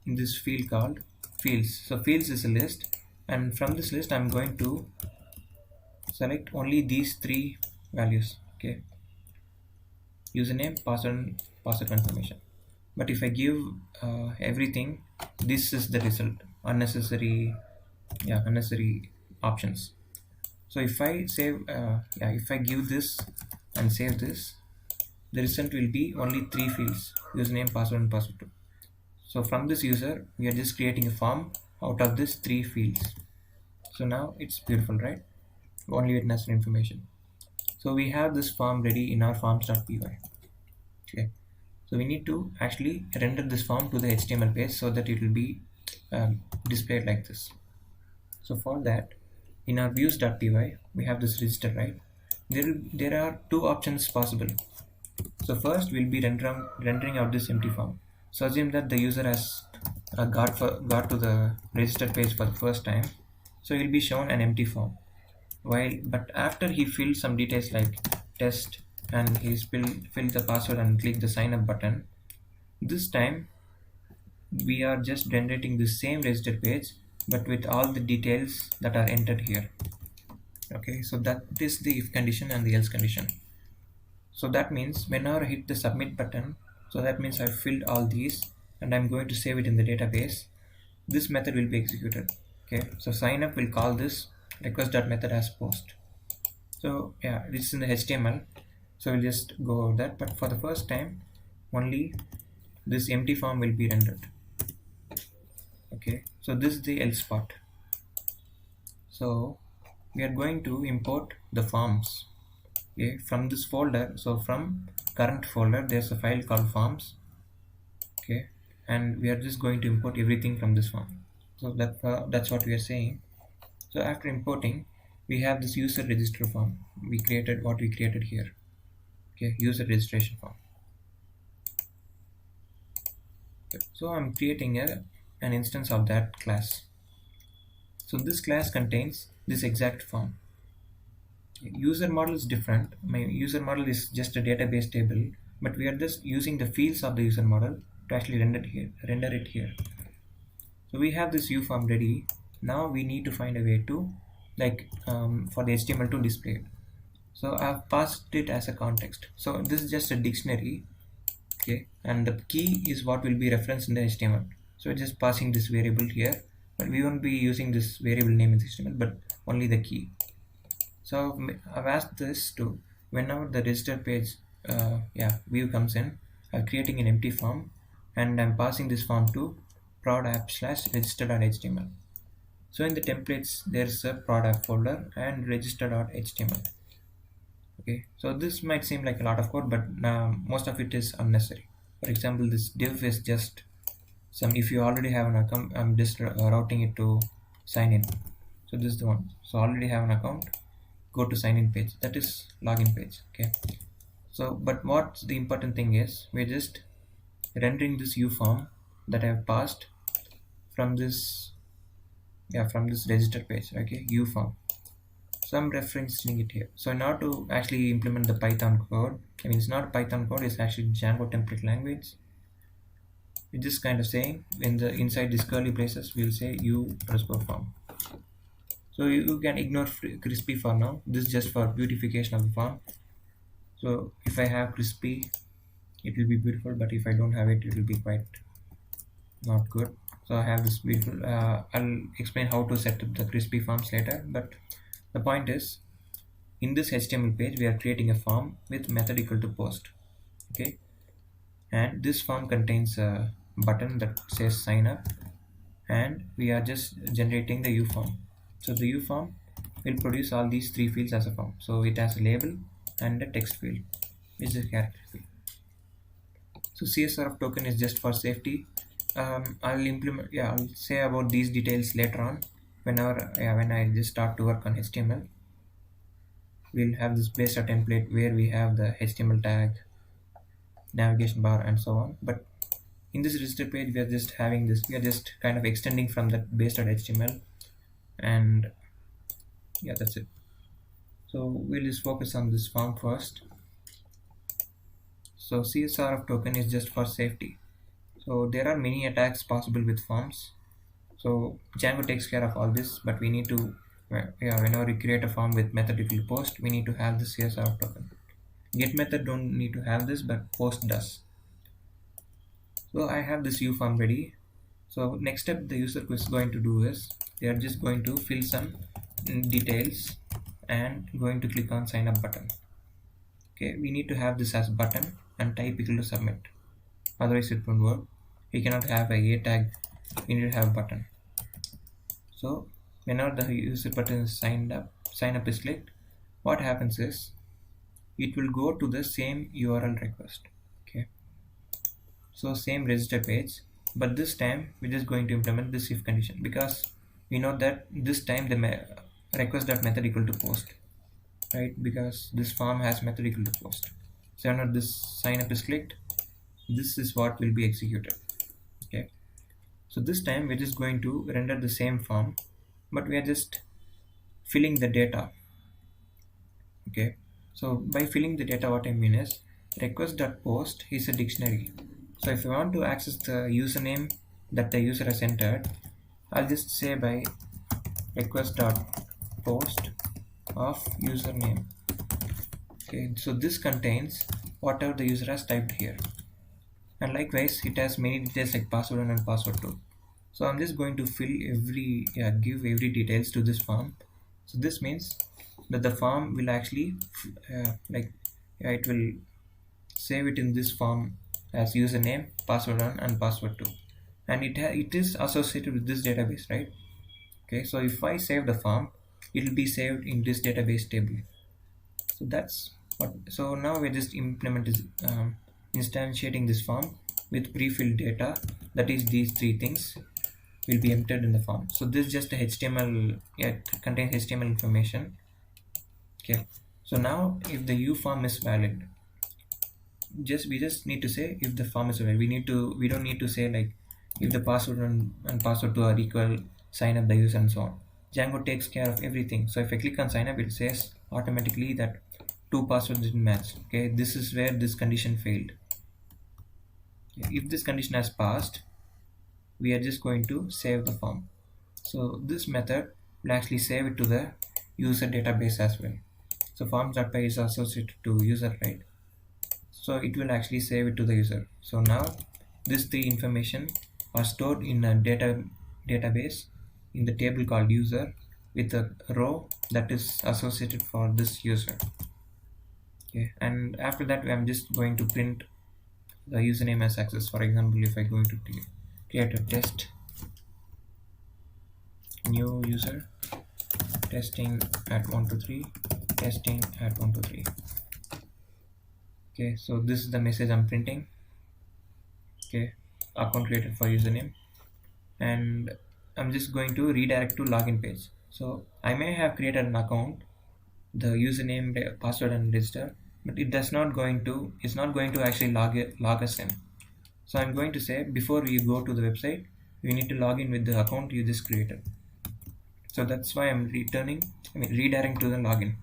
in this field called fields. So fields is a list, and from this list I'm going to select only these three values. Okay, username, password, password confirmation. But if I give everything, this is the result. Unnecessary, yeah, unnecessary options. So if I save, yeah, if I give this and save this, the result will be only three fields: username, password, and password 2. So from this user, we are just creating a form out of these three fields. So now it's beautiful, right? Only with necessary information. So we have this form ready in our forms.py. Okay. So we need to actually render this form to the HTML page so that it will be displayed like this. So for that, in our views.py, we have this register, right? There are two options possible. So first, we'll be rendering out this empty form. So assume that the user has got to the register page for the first time. So he'll be shown an empty form. But after he filled some details like test, and he's filled the password and click the sign up button, this time we are just generating the same register page but with all the details that are entered here. Okay, so that is the if condition and the else condition. So that means whenever I hit the submit button, so that means I've filled all these and I'm going to save it in the database, this method will be executed. Okay, so sign up will call this request.method as post. So yeah, it's in the HTML, so we'll just go over that. But for the first time, only this empty form will be rendered. Okay, so this is the else part. So we are going to import the forms. Okay, from this folder. So from current folder, there's a file called forms. Okay, and we are just going to import everything from this form. So that's what we are saying. So after importing, we have this user register form. We created what we created here. Okay, user registration form. Okay, so I'm creating an instance of that class. So this class contains this exact form. User model is different. My user model is just a database table, but we are just using the fields of the user model to actually render it here. So we have this form ready. Now we need to find a way to for the HTML to display it. So I've passed it as a context. So this is just a dictionary. Okay, and the key is what will be referenced in the HTML. So just passing this variable here, but we won't be using this variable name in the HTML, but only the key. So I've asked this to whenever the register page view comes in, I'm creating an empty form and I'm passing this form to prod app/register.html. So in the templates there's a prod app folder and register.html. Okay, so this might seem like a lot of code, but most of it is unnecessary. For example, this div is just some, if you already have an account, I'm just routing it to sign in. So this is the one. So already have an account, go to sign in page, that is login page. Okay, so but what the important thing is, we're just rendering this form that I have passed from this register page. Okay, form. So I'm referencing it here. So in order to actually implement the Python code, I mean it's not Python code, it's actually Django template language. We're just kind of saying inside this curly braces we'll say form. So you can ignore crispy for now. This is just for beautification of the form. So if I have crispy, it will be beautiful, but if I don't have it, it will be quite not good. So I have this beautiful, I'll explain how to set up the crispy forms later, but the point is, in this HTML page we are creating a form with method equal to post. Okay, and this form contains a button that says sign up, and we are just generating the form. So the form will produce all these three fields as a form. So it has a label and a text field, which is a character field. So CSRF token is just for safety. I'll implement, yeah, I'll say about these details later on. Whenever, yeah, when I just start to work on HTML, we'll have this basic template where we have the HTML tag, navigation bar, and so on. But in this register page, we are just having this. We are just kind of extending from that base.html, and yeah, that's it. So we'll just focus on this form first. So CSRF token is just for safety. So there are many attacks possible with forms. So Django takes care of all this, but we need to, yeah, whenever we create a form with method equal post, we need to have the CSRF token. Get method don't need to have this, but post does. So I have this U form ready. So next step the user is going to do is they are just going to fill some details and going to click on sign up button. Okay, we need to have this as button and type equal to submit. Otherwise it won't work. We cannot have a tag. We need to have button. So whenever the user button is sign up is clicked, what happens is it will go to the same URL request. Okay, so same register page, but this time we're just going to implement this if condition, because we know that this time the request.method equal to post, right? Because this form has method equal to post. So whenever this sign up is clicked, this is what will be executed. Okay, so this time we're just going to render the same form, but we are just filling the data. Okay, so by filling the data, what I mean is request.post is a dictionary. So if I want to access the username that the user has entered, I'll just say by request.post of username. Okay, so this contains whatever the user has typed here, and likewise it has many details like password 1 and password 2. So I'm just going to fill give every details to this form. So this means that the form will actually it will save it in this form as username, password 1 and password 2, and it is associated with this database, right? Okay, so if I save the form, it will be saved in this database table. So that's what. So now we're just instantiating this form with pre-filled data, that is these three things will be entered in the form. So this is just a HTML, it contains HTML information. Okay, so now if the U form is valid, we just need to say if the form is valid. We don't need to say like if the password and password 2 are equal, sign up the user and so on. Django takes care of everything. So if I click on sign up, it says automatically that two passwords didn't match. Okay, this is where this condition failed. If this condition has passed, we are just going to save the form. So this method will actually save it to the user database as well. So forms.py is associated to user, right? So it will actually save it to the user. So now this three information are stored in a database in the table called user with a row that is associated for this user. Okay, and after that I'm just going to print the username as access. For example, if I go to create a test, new user, testing at 123, testing at 123. Okay, so this is the message I'm printing. Okay, account created for username, and I'm just going to redirect to login page. So I may have created an account, the username, password and register, but it's not going to actually log us in. So I'm going to say before you go to the website, you need to log in with the account you just created. So that's why I'm redirecting to the login.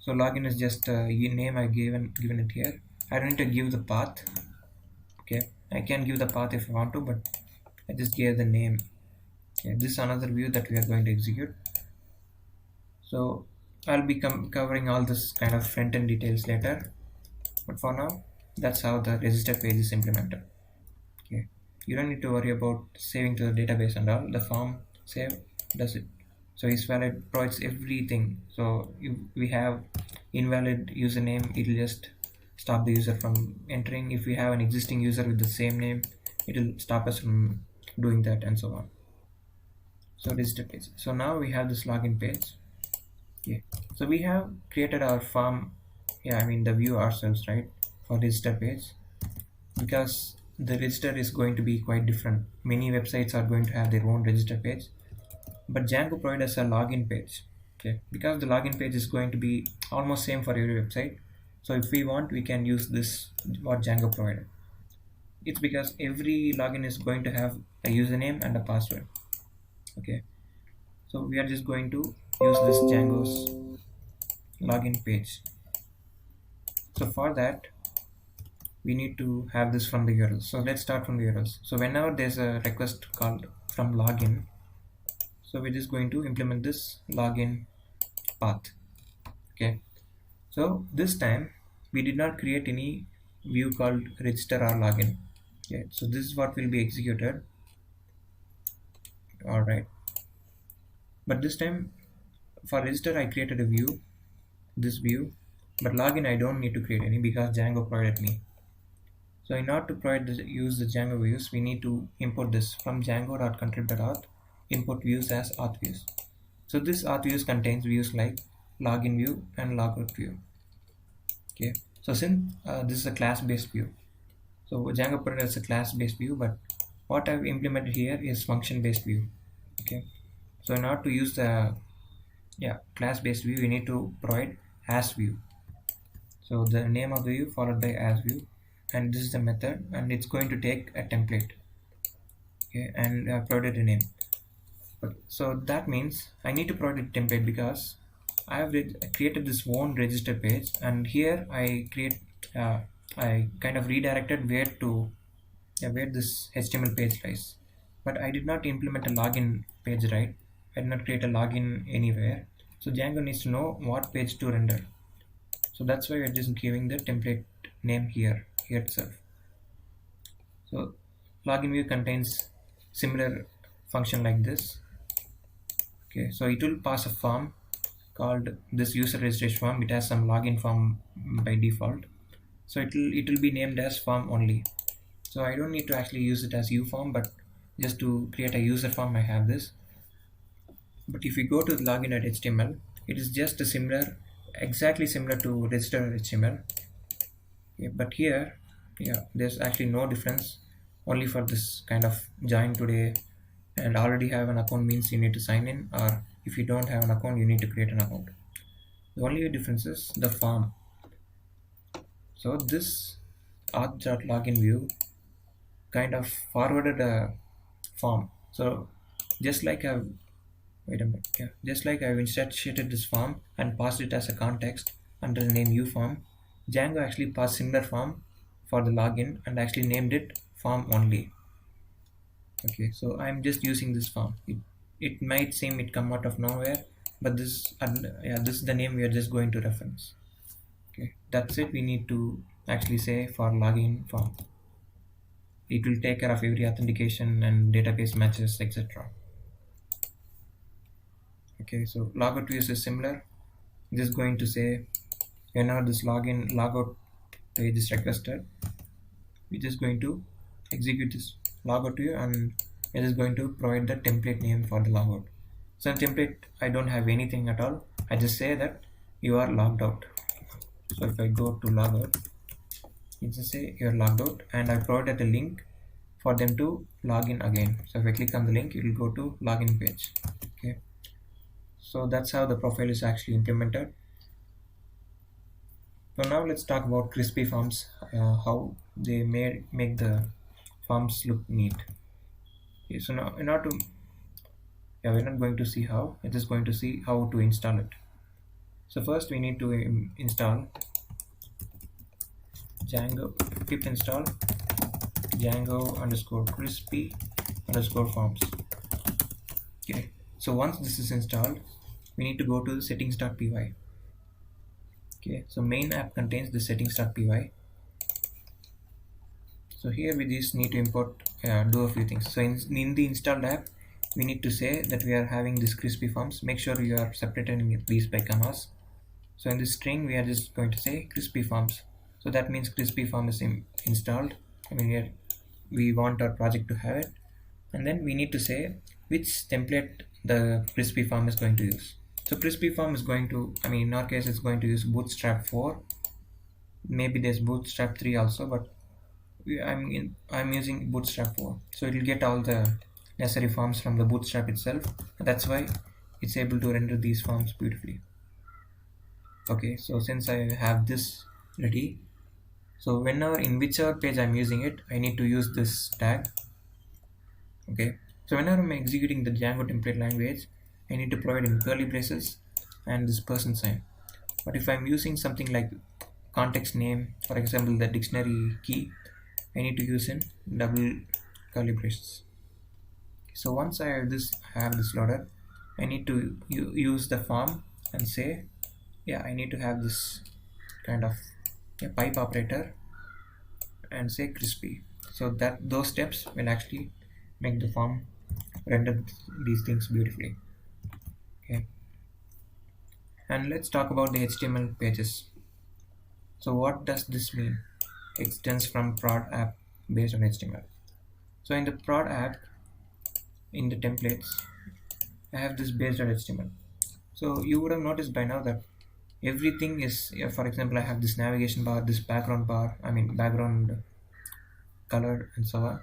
So login is just a name I given it here. I don't need to give the path. Okay, I can give the path if I want to, but I just gave the name. Okay, this is another view that we are going to execute. So I'll be covering all this kind of front-end details later, but for now that's how the register page is implemented. Okay, you don't need to worry about saving to the database and all. The form save does it. So is valid provides everything. So if we have invalid username, it will just stop the user from entering. If we have an existing user with the same name, it will stop us from doing that and so on. So register page. So now we have this login page. Okay, so we have created our form, yeah, I mean the view ourselves, right, for register page, because the register is going to be quite different. Many websites are going to have their own register page, but Django provides us a login page. Okay, because the login page is going to be almost same for every website. So if we want, we can use this what Django provided. It's because every login is going to have a username and a password. Okay, so we are just going to use this Django's login page. So for that, we need to have this from the URLs. So let's start from the URLs. So whenever there's a request called from login, so we're just going to implement this login path. Okay, so this time we did not create any view called register or login. Okay, so this is what will be executed. All right, but this time for register I created a view, this view, but login I don't need to create any because Django provided me. So in order to use the Django views, we need to import this from django.contrib.auth, import views as auth views. So this auth views contains views like login view and logout view. Okay, so since this is a class-based view, so Django provides a class-based view, but what I've implemented here is function-based view. Okay, so in order to use the class-based view, we need to provide as view. So the name of the view followed by as view, and this is the method, and it's going to take a template. Okay, and provided a name. But so that means I need to provide a template because I have created this own register page, and here I kind of redirected where this HTML page lies. But I did not implement a login page, right? I did not create a login anywhere. So Django needs to know what page to render. So that's why we're just giving the template name here itself. So login view contains similar function like this. Okay, so it will pass a form called this user registration form. It has some login form by default. So it will be named as form only. So I don't need to actually use it as uform, but just to create a user form I have this. But if you go to the login.html, it is just a exactly similar to register.html. Okay, but here, yeah, there's actually no difference. Only for this kind of join today and already have an account means you need to sign in, or if you don't have an account, you need to create an account. The only difference is the form. So this auth.login view kind of forwarded a form. So just like I've wait a minute, yeah, just like I've instantiated this form and passed it as a context under the name uform, Django actually passed similar form for the login and actually named it form only. Okay, so I'm just using this form. It might seem it come out of nowhere, but this is the name we are just going to reference. Okay, that's it. We need to actually say for login form. It will take care of every authentication and database matches, etc. Okay, so logout views is similar. Just going to say whenever this logout page is requested, we're just going to execute this logout view, and it is going to provide the template name for the logout. So in template, I don't have anything at all. I just say that you are logged out. So if I go to logout, it just say you're logged out, and I provided a link for them to log in again. So if I click on the link, it will go to login page. Okay, so that's how the profile is actually implemented. So now let's talk about crispy forms, how they make the forms look neat. Okay, so now in order to, yeah, we're not going to see how, we're just going to see how to install it. So first we need to install Django, pip install Django underscore crispy underscore forms. Okay, so once this is installed, we need to go to settings.py. Okay, so main app contains the settings.py. So here we just need to import, do a few things. So in the installed app, we need to say that we are having this crispy forms. Make sure you are separating these by commas. So in this string, we are just going to say crispy forms. So that means crispy form is installed. I mean, we want our project to have it. And then we need to say which template the crispy form is going to use. So crispy form is going to, I mean, in our case, it's going to use bootstrap 4. Maybe there's bootstrap 3 also, but I'm using bootstrap 4. So it will get all the necessary forms from the bootstrap itself. That's why it's able to render these forms beautifully. Okay, so since I have this ready, so whenever in whichever page I'm using it, I need to use this tag. Okay, so whenever I'm executing the Django template language, I need to provide in curly braces and this person sign. But if I'm using something like context name, for example, the dictionary key, I need to use in double curly braces. So once I have this loaded, I need to use the form and say, yeah, I need to have this kind of a pipe operator and say crispy. So that those steps will actually make the form render these things beautifully. Okay, and let's talk about the HTML pages. So what does this mean? Extends from prod app based on HTML. So in the prod app, in the templates, I have this based on HTML. So you would have noticed by now that everything is, yeah, for example, I have this navigation bar, this background bar, I mean background color and so on.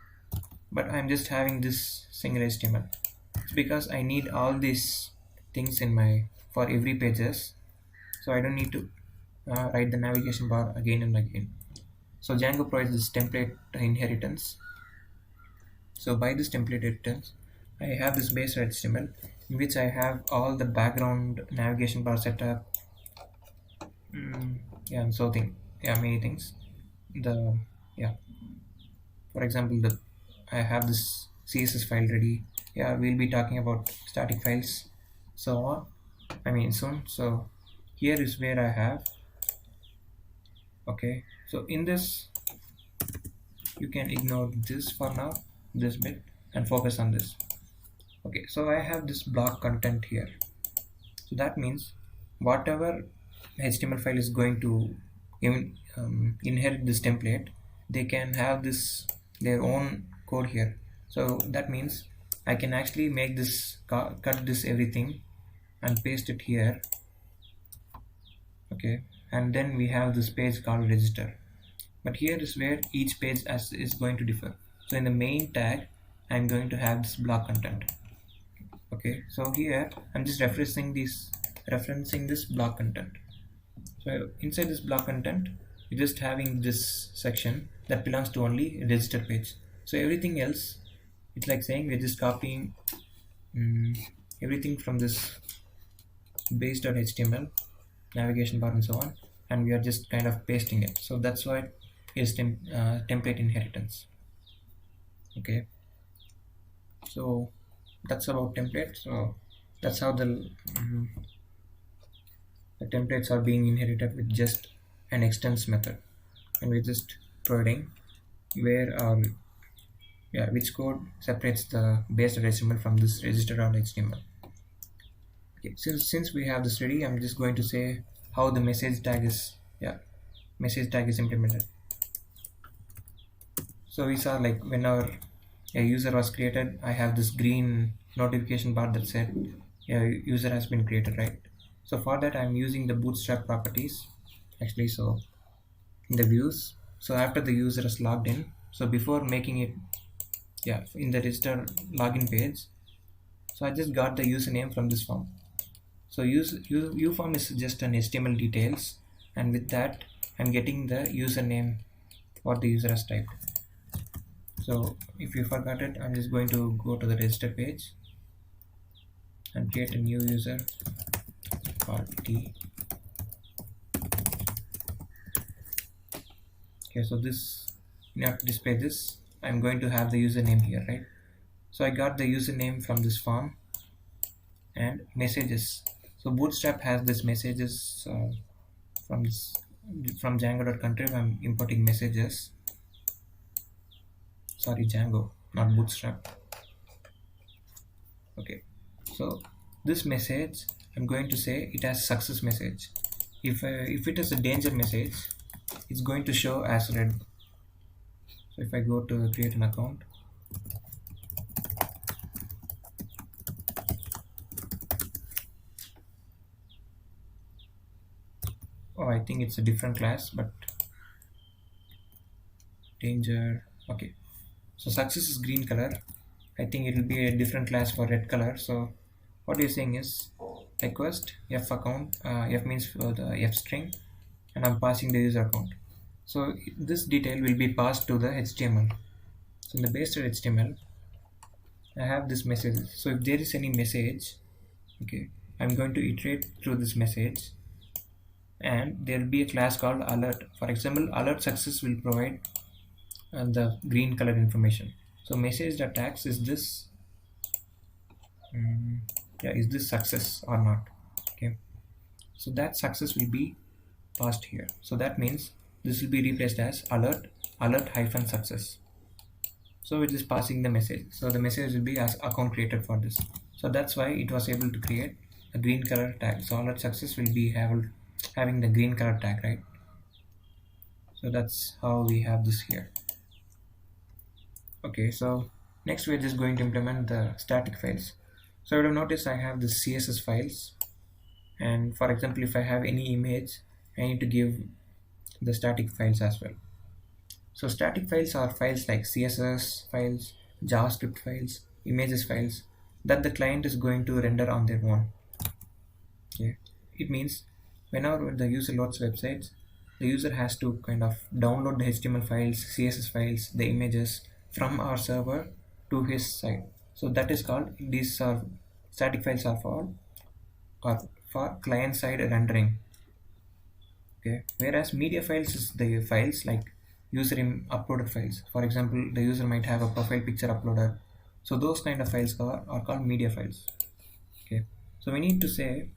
But I'm just having this single HTML. It's because I need all these things in my for every pages, so I don't need to write the navigation bar again and again. So Django provides this template inheritance. So by this template inheritance, I have this base HTML in which I have all the background navigation bar setup, yeah, and so yeah, many things. The yeah, for example, the I have this CSS file ready. Yeah, we'll be talking about static files, so on. I mean soon. So here is where I have. Okay, so in this you can ignore this for now, this bit, and focus on this. Okay, so I have this block content here. So that means whatever HTML file is going to inherit this template, they can have this their own code here. So that means I can actually make this cut this everything and paste it here. Okay, and then we have this page called register. But here is where each page is going to differ. So in the main tag, I'm going to have this block content. Okay, so here I'm just referencing this block content. So inside this block content, you're just having this section that belongs to only register page. So everything else, it's like saying we're just copying everything from this base.html, navigation bar and so on, and we are just kind of pasting it. So that's why is template inheritance. Okay, so that's about template. So that's how the templates are being inherited with just an extends method, and we're just providing where which code separates the base.html from this register.html. Okay, since we have this ready, I'm just going to say how the message tag is implemented. So we saw like whenever a user was created, I have this green notification bar that said user has been created, right? So for that I'm using the bootstrap properties actually. So in the views, so after the user is logged in, so before making it in the register login page, so I just got the username from this form. So u form is just an HTML details, and with that I'm getting the username what the user has typed. So if you forgot it, I'm just going to go to the register page and create a new user called T. Okay, so this now to display this, I'm going to have the username here, right? So I got the username from this form and messages. So Bootstrap has this messages from Django.contrib. I'm importing messages. Sorry, Django, not Bootstrap. Okay, so this message I'm going to say it has success message. If it is a danger message, it's going to show as red. So if I go to create an account, Oh, I think it's a different class, but danger. Okay, so success is green color. I think it will be a different class for red color. So what you're saying is request f account. F means for the f string, and I'm passing the user account. So this detail will be passed to the HTML. So in the base HTML, I have this message. So if there is any message, okay, I'm going to iterate through this message, and there will be a class called alert. For example, alert success will provide the green color information. So message that tags is this, yeah, is this success or not? Okay, so that success will be passed here. So that means this will be replaced as alert hyphen success. So it is passing the message. So the message will be as account created for this. So that's why it was able to create a green color tag. So alert success will be having the green color tag, right? So that's how we have this here. Okay, so next we're just going to implement the static files. So you will notice I have the CSS files, and for example, if I have any image, I need to give the static files as well. So static files are files like CSS files, JavaScript files, images files that the client is going to render on their own. Okay, it means whenever the user loads websites, the user has to kind of download the HTML files, CSS files, the images from our server to his site. So that is called, these are static files are for client side rendering. Okay, whereas media files is the files like user uploaded files. For example, the user might have a profile picture uploaded. So those kind of files are called media files. Okay, so we need to say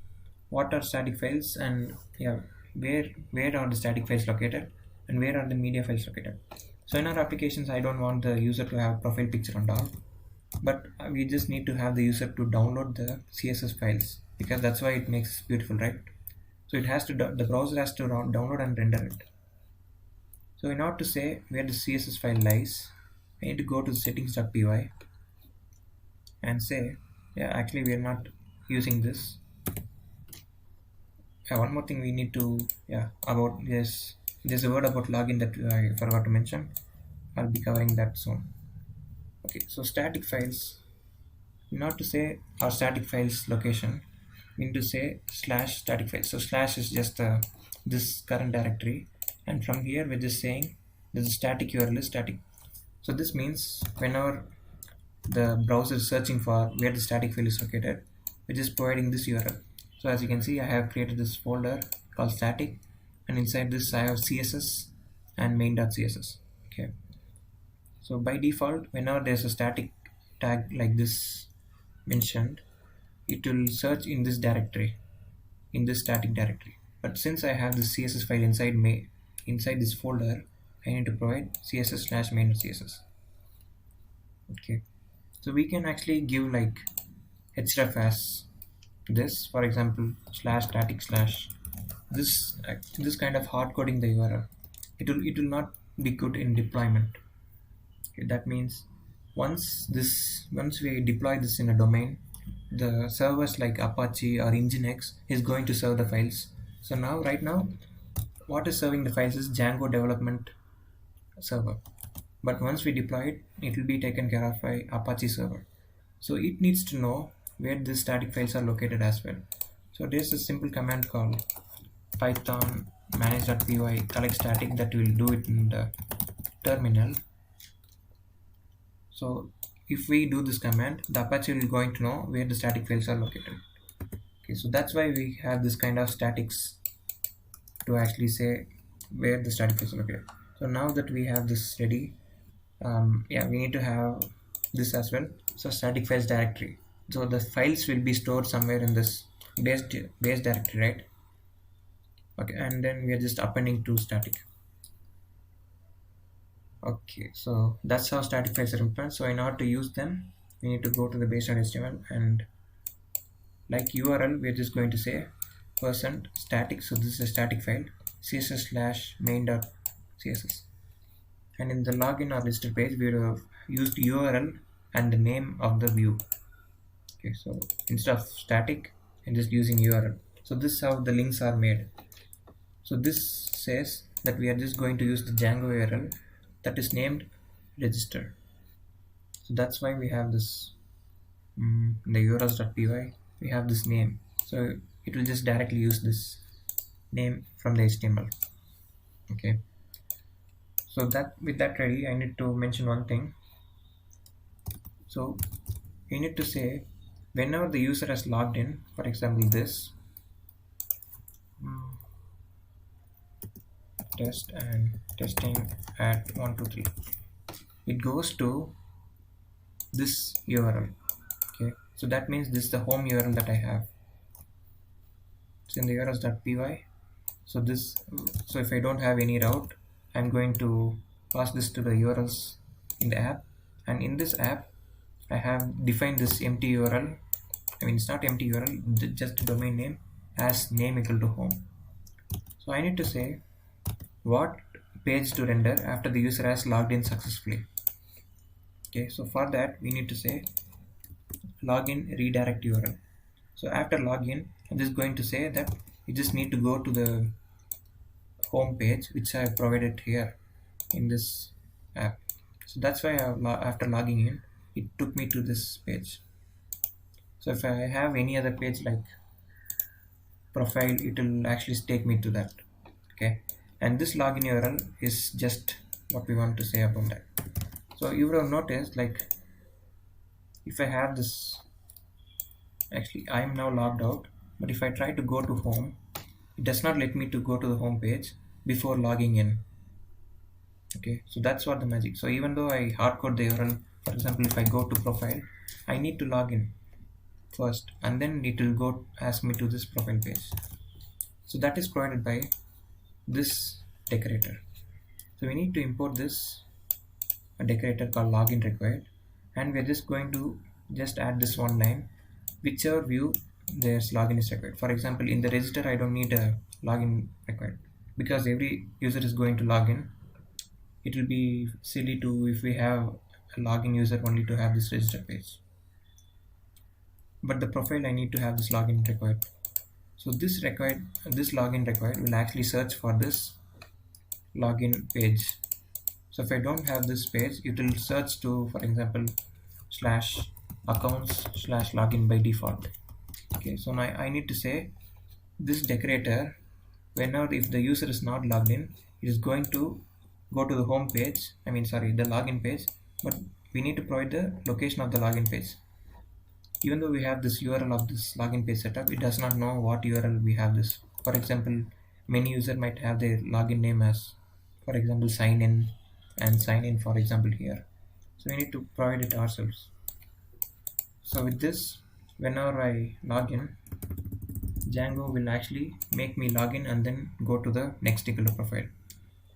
what are static files, and yeah, where are the static files located and where are the media files located. So in our applications, I don't want the user to have profile picture and all, but we just need to have the user to download the CSS files, because that's why it makes beautiful, right? So it has to the browser has to download and render it. So in order to say where the CSS file lies, I need to go to settings.py and say, yeah, actually we are not using this. One more thing we need to, about this, there's a word about login that I forgot to mention. I'll be covering that soon. Okay, so static files, not to say our static files location, we need to say slash static files. So slash is just this current directory, and from here we're just saying there's a static URL is static. So this means whenever the browser is searching for where the static file is located, we're just providing this URL. So as you can see, I have created this folder called static, and inside this I have CSS and main.css. Okay, so by default, whenever there's a static tag like this mentioned, it will search in this directory, in this static directory. But since I have this CSS file inside this folder, I need to provide CSS slash main.css. Okay, so we can actually give like href as this, for example, slash static slash this kind of hard coding the URL. It will not be good in deployment. Okay, that means once we deploy this in a domain, the servers like Apache or Nginx is going to serve the files. So now right now what is serving the files is Django development server, but once we deploy it, it will be taken care of by Apache server. So it needs to know where the static files are located as well. So there's a simple command called python manage.py collect static that will do it in the terminal. So if we do this command, the Apache will going to know where the static files are located. Okay, so that's why we have this kind of statics to actually say where the static files are located. So now that we have this ready, we need to have this as well. So static files directory. So the files will be stored somewhere in this base directory, right? Okay, and then we are just appending to static. Okay, so that's how static files are implemented. So in order to use them, we need to go to the base.html, and like URL, we're just going to say %static. So this is a static file, css slash main.css. And in the login or listed page, we have used URL and the name of the view. Okay, so instead of static, I'm just using URL. So this is how the links are made. So this says that we are just going to use the Django URL that is named register. So that's why we have this in the urls.py we have this name, so it will just directly use this name from the HTML. Okay, so that with that ready, I need to mention one thing. So you need to say whenever the user has logged in, for example this test and testing at 123, it goes to this URL. Okay, so that means this is the home URL that I have. It's in the urls.py. So this, so if I don't have any route, I'm going to pass this to the URLs in the app, and in this app I have defined this empty URL. I mean, it's not empty URL, just domain name as name equal to home. So I need to say what page to render after the user has logged in successfully. Okay, so for that we need to say login redirect URL. So after login, I'm just going to say that you just need to go to the home page which I have provided here in this app. So that's why after logging in, it took me to this page. So if I have any other page like profile, it will actually take me to that. Okay, and this login URL is just what we want to say about that. So you would have noticed, like, if I have this, actually I am now logged out, but if I try to go to home, it does not let me to go to the home page before logging in. Okay, so that's what the magic. So even though I hardcode the URL, for example, if I go to profile, I need to log in first, and then it will go ask me to this profile page. So that is provided by this decorator. So we need to import this a decorator called login required, and we're just going to just add this one line, whichever view there's login is required. For example, in the register I don't need a login required because every user is going to log in. It will be silly to, if we have a login user, only to have this register page. But the profile, I need to have this login required. So this login required will actually search for this login page. So if I don't have this page, it will search to, for example, slash accounts slash login by default. Okay, so now I need to say this decorator, whenever if the user is not logged in, it is going to go to the home page, I mean sorry, the login page, but we need to provide the location of the login page. Even though we have this URL of this login page setup, it does not know what URL we have this. For example, many user might have their login name as, for example, sign in, and sign in, for example, here. So we need to provide it ourselves. So with this, whenever I log in, Django will actually make me log in and then go to the next equal profile.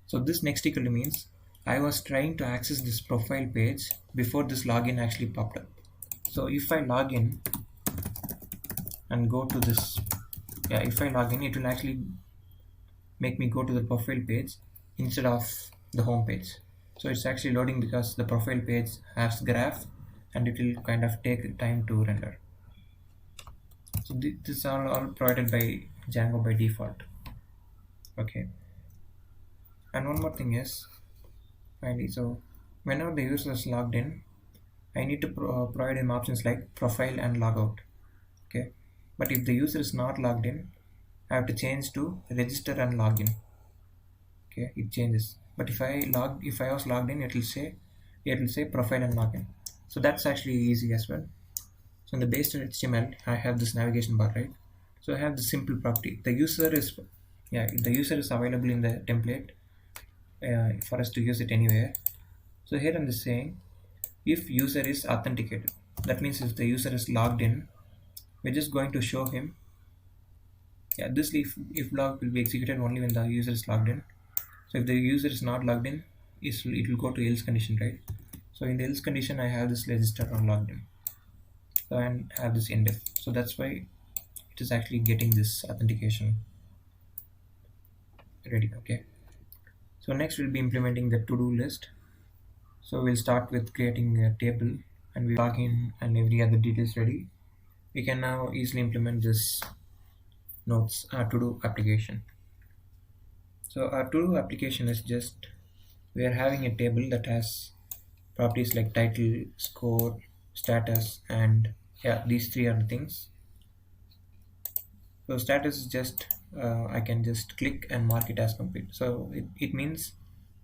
So this next equal means I was trying to access this profile page before this login actually popped up. So if I log in and go to this, if I log in, it will actually make me go to the profile page instead of the home page. So it's actually loading because the profile page has graph and it will kind of take time to render. So this are all provided by Django by default. Okay, and one more thing is, finally, so whenever the user is logged in, I need to provide him options like profile and logout. Okay, but if the user is not logged in, I have to change to register and login. Okay, it changes. But if I was logged in, it will say profile and login. So that's actually easy as well. So in the base HTML, I have this navigation bar, right? So I have the simple property. The user is available in the template for us to use it anywhere. So here I'm just saying, if user is authenticated, that means if the user is logged in, we're just going to show him, this if log will be executed only when the user is logged in. So if the user is not logged in, it will go to else condition, right? So in the else condition, I have this register or logged in, so and have this indef. So that's why it is actually getting this authentication ready. Okay, so next we'll be implementing the to-do list. So we'll start with creating a table, and we log in and every other details ready. We can now easily implement this notes to-do application. So our to-do application is just, we are having a table that has properties like title, score, status, and yeah, these three are the things. So status is just, I can just click and mark it as complete. So it means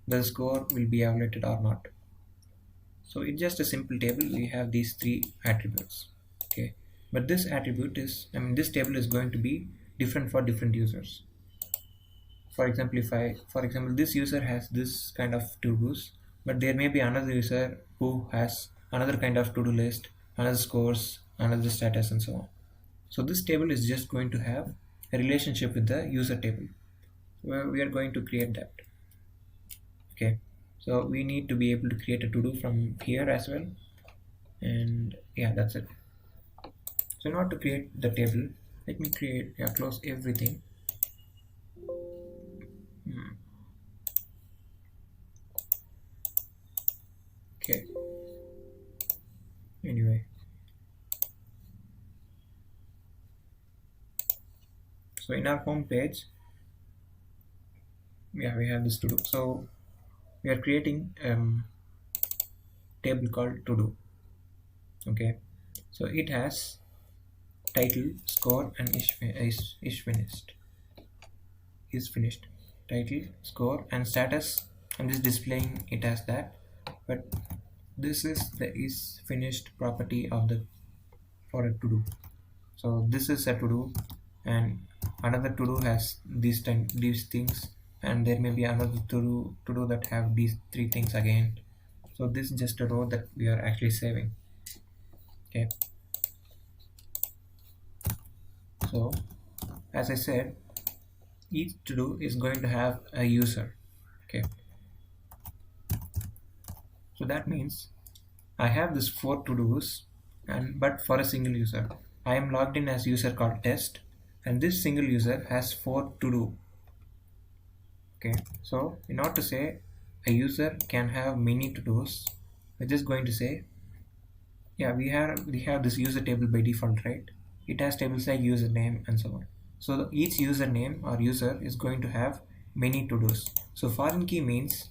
the score will be evaluated or not. So it's just a simple table. We have these three attributes. Okay, but this attribute is, I mean, this table is going to be different for different users. For example, if I, for example, this user has this kind of to-dos, but there may be another user who has another kind of to-do list, another scores, another status, and so on. So this table is just going to have a relationship with the user table, where we are going to create that. Okay, so we need to be able to create a to-do from here as well, and yeah, that's it. So in order to create the table, let me create, yeah, close everything. Okay, anyway, so in our home page, yeah, we have this to do. So we are creating table called to do. Okay, so it has title, score, and is finished. Is finished. Title, score, and status. I'm just displaying it as that, but this is the is finished property of the, for a to do. So this is a to do, and another to do has these things, and there may be another to do that have these three things again. So this is just a row that we are actually saving. Okay, so as I said, each to do is going to have a user. Okay, so that means I have this four to dos, and but for a single user, I am logged in as user called test, and this single user has four to do. Okay, so in order to say a user can have many to dos, we're just going to say, yeah, we have this user table by default, right? It has tables like username and so on. So each username or user is going to have many to dos. So foreign key means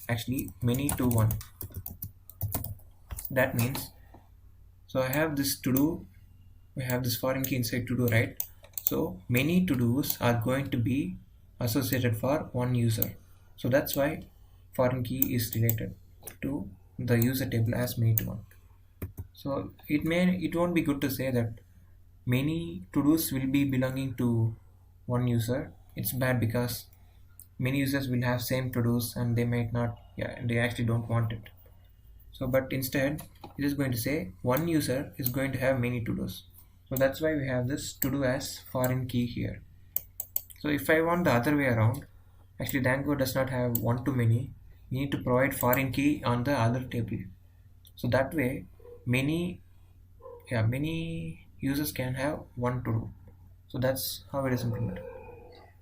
actually many to one. That means, so I have this to do, we have this foreign key inside to do, right? So many to dos are going to be associated for one user. So that's why foreign key is related to the user table as many to one. So it won't be good to say that many to dos will be belonging to one user. It's bad because many users will have same to dos and they might not, yeah, they actually don't want it. So but instead it is going to say one user is going to have many to dos. So that's why we have this to do as foreign key here. So if I want the other way around, actually Django does not have one to many. We need to provide foreign key on the other table. So that way many, yeah, many users can have one to do. So that's how it is implemented.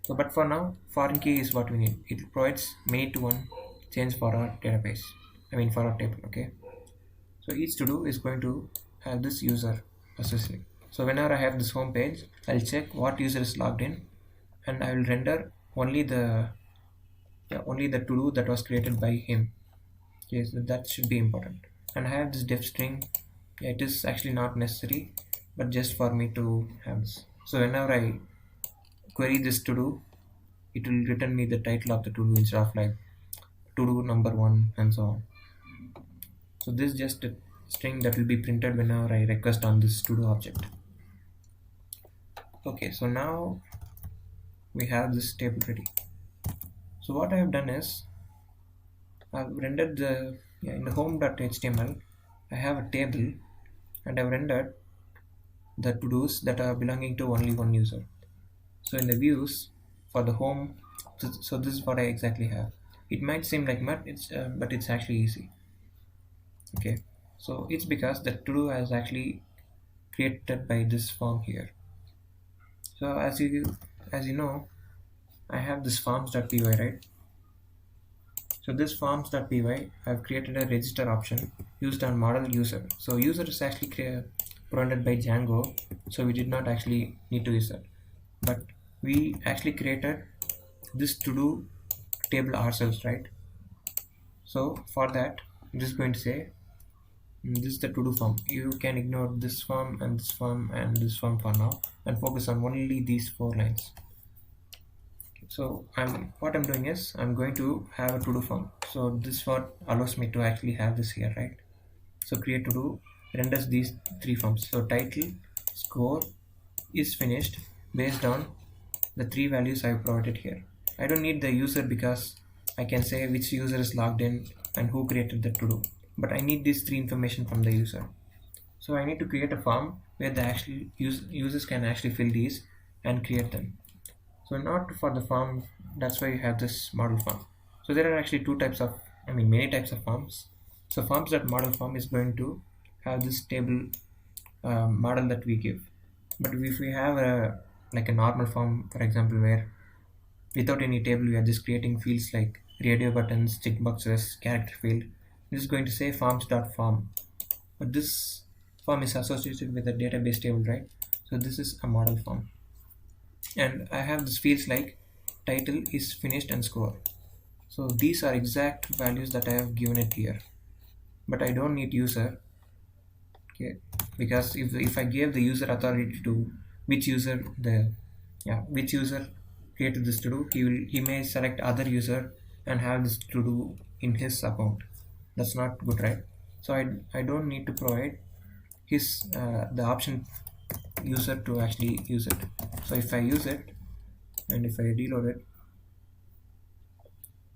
So but for now, foreign key is what we need. It provides many to one change for our database. I mean for our table. Okay. So each to do is going to have this user associated. So whenever I have this home page, I'll check what user is logged in, and I will render only the, yeah, only the to do that was created by him. Okay, so that should be important. And I have this def string. Yeah, it is actually not necessary, but just for me to have this. So whenever I query this to do, it will return me the title of the to do instead of like to do number one and so on. So this is just a string that will be printed whenever I request on this to do object. Okay, so now we have this table ready. So what I have done is I've rendered the, yeah, in the home.html I have a table, and I've rendered the to-dos that are belonging to only one user. So in the views for the home, so this is what I exactly have. It might seem like mud, but it's actually easy. Okay, so it's because the to-do is actually created by this form here. So as you know, I have this forms.py, right? So this forms.py, I've created a register option used on model user. So user is actually provided by Django, so we did not actually need to use that. But we actually created this to do table ourselves, right? So for that, I'm just going to say this is the to do form. You can ignore this form and this form and this form for now and focus on only these 4 lines. So what I'm doing is I'm going to have a to do form. So this what allows me to actually have this here, right? So create to do renders these 3 forms. So title, score is finished based on the 3 values I've provided here. I don't need the user because I can say which user is logged in and who created the to do, but I need these 3 information from the user. So I need to create a form where the actual users can actually fill these and create them. So not for the form, that's why you have this model form. So there are actually many types of forms. So forms.model form is going to have this table model that we give. But if we have a normal form, for example, where without any table we are just creating fields like radio buttons, checkboxes, character field, this is going to say forms.form. But this form is associated with a database table, right? So this is a model form. And I have this fields like title is finished and score. So these are exact values that I have given it here, but I don't need user, okay? Because if I gave the user authority to which user created this to do, he may select other user and have this to do in his account. That's not good, right? So I don't need to provide his the option user to actually use it. So if I use it and if I reload it,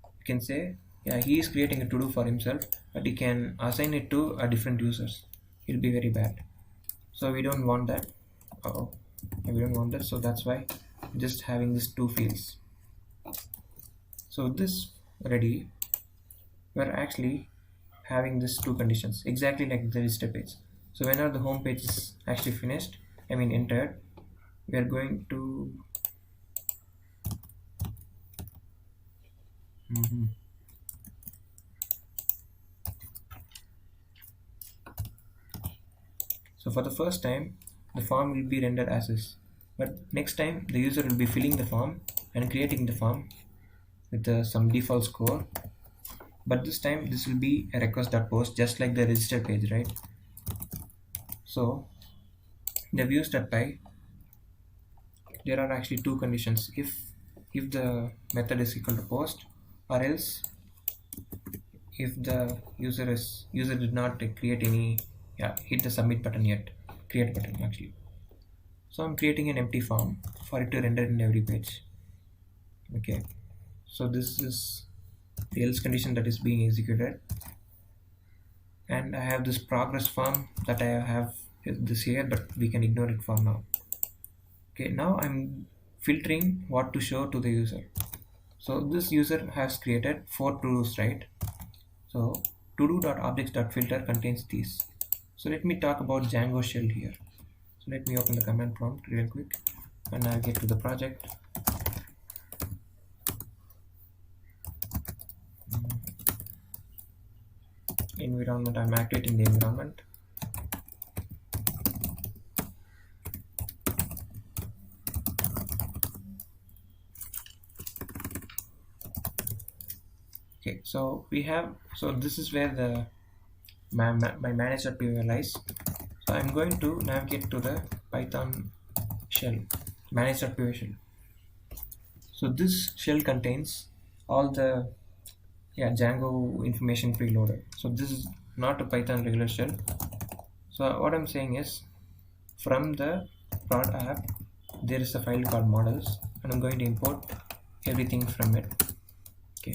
you can say, yeah, he is creating a to do for himself, but he can assign it to a different users. It'll be very bad. So we don't want that. We don't want that. So that's why just having these 2 fields. So this ready, we're actually having these 2 conditions exactly like the register page. So whenever the home page is actually finished, entered, we are going to So for the first time, the form will be rendered as is. But next time, the user will be filling the form and creating the form with some default score. But this time, this will be a request.post, just like the register page, right? So the views.py, there are actually 2 conditions. If the method is equal to post, or else if the user did not create any, hit the submit button yet, create button actually. So I'm creating an empty form for it to render in every page. Okay, so this is the else condition that is being executed, and I have this progress form that I have this here, but we can ignore it for now. Okay, now I'm filtering what to show to the user. So this user has created 4 to-dos, right? So todo.objects.filter contains these. So let me talk about Django shell here. So let me open the command prompt real quick and navigate to the project. Environment, I'm activating the environment. Okay, so this is where the my manage.py lies. So I'm going to navigate to the Python shell, manage.py shell. So this shell contains all the Django information preloaded. So this is not a Python regular shell. So what I'm saying is, from the prod app, there is a file called models, and I'm going to import everything from it. Okay.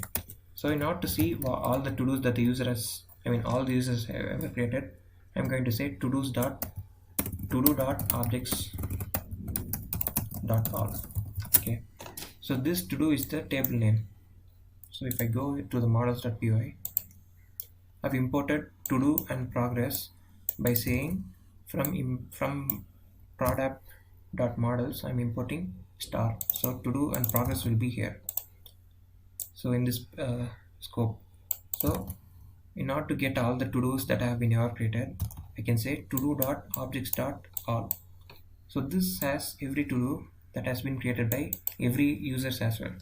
So in order to see all the to-dos that the user has, all the users have ever created, I'm going to say to-do.objects.all. Okay. So this to-do is the table name. So if I go to the models.py, I've imported to-do and progress by saying from prod.app.models, I'm importing star. So to-do and progress will be here. So in this scope, so in order to get all the to-dos that have been ever created, I can say to-do.objects.all. So this has every to-do that has been created by every users as well.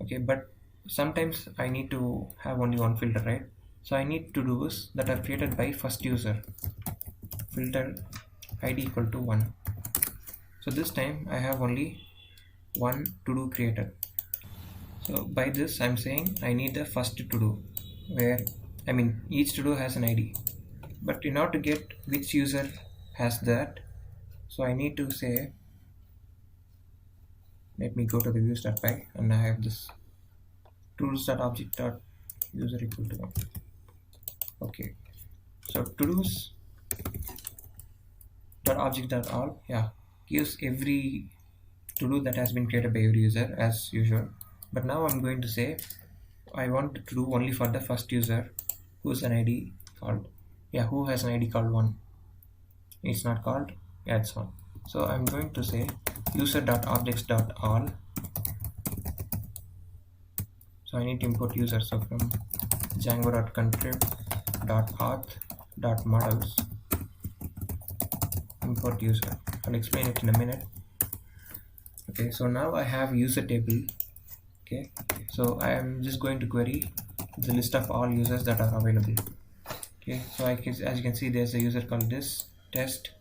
Okay, but sometimes I need to have only one filter, right? So I need to do's that are created by first user, filter id equal to 1. So this time I have only one to do created. So by this I'm saying I need the first to do, where I mean each to do has an id, but in order to get which user has that, so I need to say, let me go to the views.py and I have this todos.object.user equal to 1. Okay, so todos dot object dot all, yeah, gives every to do that has been created by every user as usual. But now I'm going to say I want to do only for the first user who's an id called, yeah, who has an id called 1. It's not called, yeah, it's on. So I'm going to say user dot objects dot all. So I need to import user. So from django.contrib.auth.models import user. I'll explain it in a minute. Okay, so now I have user table. Okay, so I am just going to query the list of all users that are available. Okay, so as you can see, there's a user called this test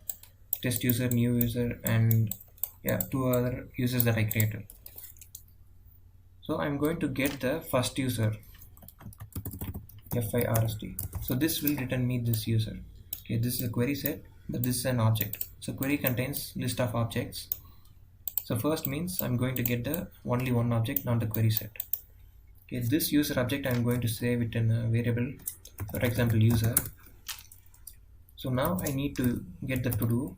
user, new user, and yeah, 2 other users that I created. So I'm going to get the first user, first. So this will return me this user. Okay, this is a query set, but this is an object. So query contains list of objects. So first means I'm going to get the only one object, not the query set. Okay, this user object I'm going to save it in a variable, for example user. So now I need to get the to do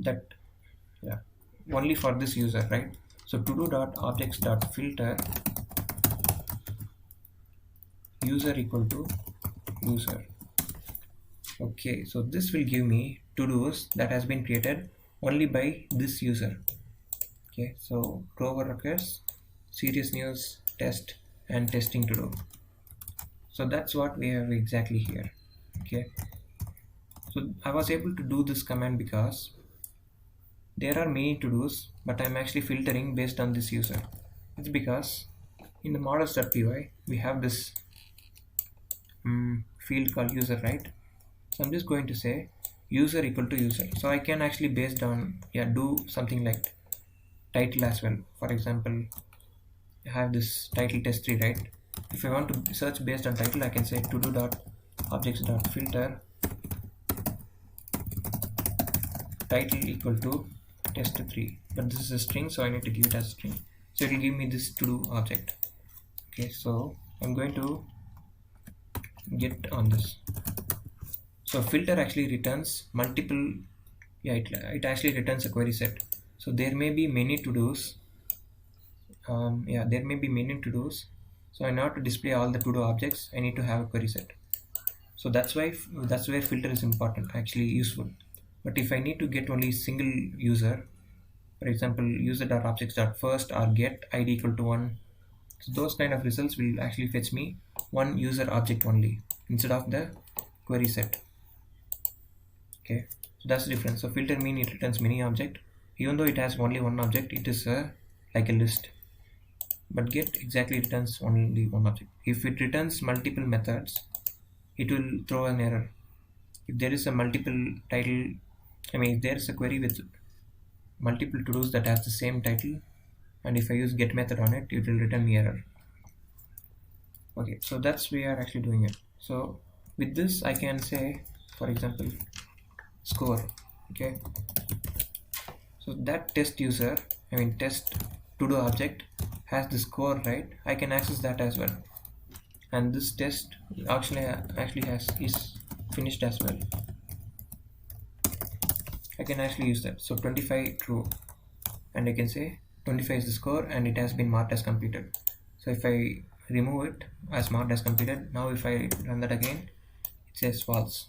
that, yeah, only for this user, right? So to do dot objects dot filter user equal to user. Okay, so this will give me to do's that has been created only by this user. Okay, so Grover request, serious news, test, and testing to do. So that's what we have exactly here. Okay, so I was able to do this command because there are many to do's, but I'm actually filtering based on this user. It's because in the models.py we have this field called user, right? So I'm just going to say user equal to user. So I can actually based on, yeah, do something like title as well. For example, I have this title test3, right? If I want to search based on title, I can say to do dot objects dot filter title equal to test3, but this is a string, so I need to give it as a string. So it will give me this to do object. Okay, so I'm going to get on this. So filter actually returns multiple, yeah, it actually returns a query set. So there may be many to do's. Yeah, there may be many to do's. So in order to display all the to do objects, I need to have a query set. So that's where filter is important, actually useful. But if I need to get only single user, for example user.objects.first or get id equal to 1, so those kind of results will actually fetch me one user object only instead of the query set. Okay, so that's the difference. So filter mean it returns many object, even though it has only one object, it is like a list. But get exactly returns only one object. If it returns multiple methods, it will throw an error. If there is a multiple title, if there is a query with multiple to do's that has the same title, and if I use get method on it, it will return me error. Okay, so that's we are actually doing it. So with this I can say, for example, score. Okay, so that test user, test to do object has the score, right? I can access that as well, and this test actually is finished as well. I can actually use that. So 25 true, and I can say 25 is the score and it has been marked as completed. So if I remove it as marked as completed, now if I run that again, it says false.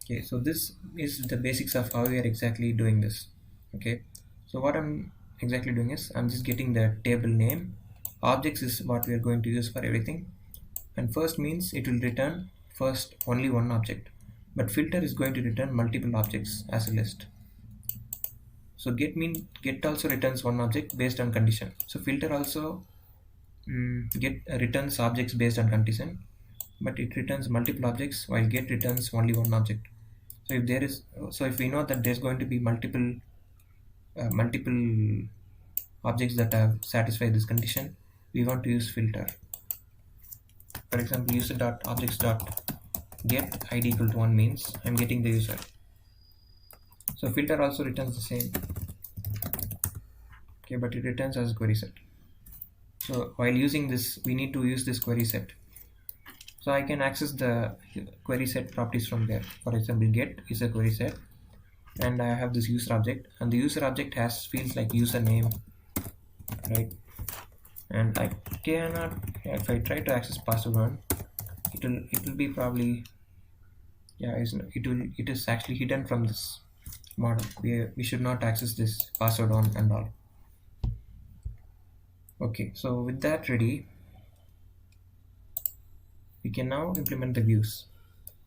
Okay, so this is the basics of how we are exactly doing this. Okay, so what I'm exactly doing is I'm just getting the table name. Objects is what we are going to use for everything, and first means it will return first only one object, but filter is going to return multiple objects as a list. So get also returns one object based on condition. So filter also get returns objects based on condition, but it returns multiple objects while get returns only one object. So if there is, so if we know that there's going to be multiple objects that have satisfied this condition, we want to use filter. For example, user dot objects dot get id equal to 1 means I'm getting the user. So filter also returns the same. Okay, but it returns as query set. So while using this, we need to use this query set. So I can access the query set properties from there. For example, get is a query set, and I have this user object, and the user object has fields like username, right? And I cannot, if I try to access password one, it will be probably, yeah, it is actually hidden from this model. We should not access this password one and all. Okay, so with that ready, we can now implement the views.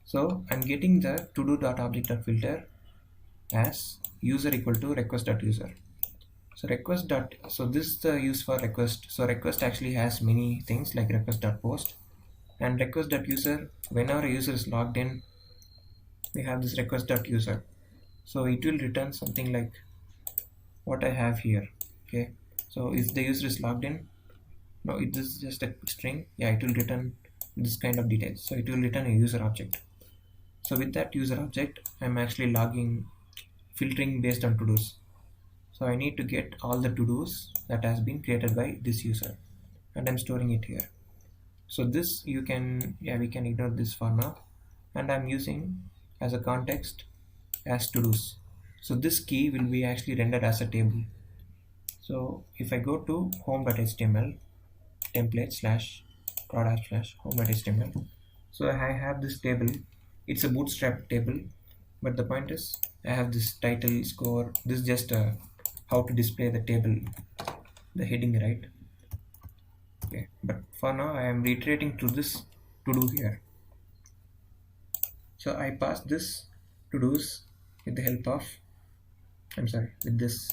So I'm getting the todo.object.filter as user equal to request.user. So so this is the use for request. So request actually has many things like request.post and request.user. Whenever a user is logged in, we have this request.user. So it will return something like what I have here. Okay, so if the user is logged in, no, it is just a string. Yeah, it will return this kind of details. So it will return a user object. So with that user object, I'm actually filtering based on to-dos. So I need to get all the to-dos that has been created by this user, and I'm storing it here. So this we can ignore this for now, and I'm using as a context as to-dos. So this key will be actually rendered as a table. So if I go to home.html template slash product slash home.html, so I have this table. It's a bootstrap table, but the point is I have this title, score. This is just how to display the table, the heading, right? Okay, but for now I am reiterating to this to do here. So I pass this to do's with the help of, with this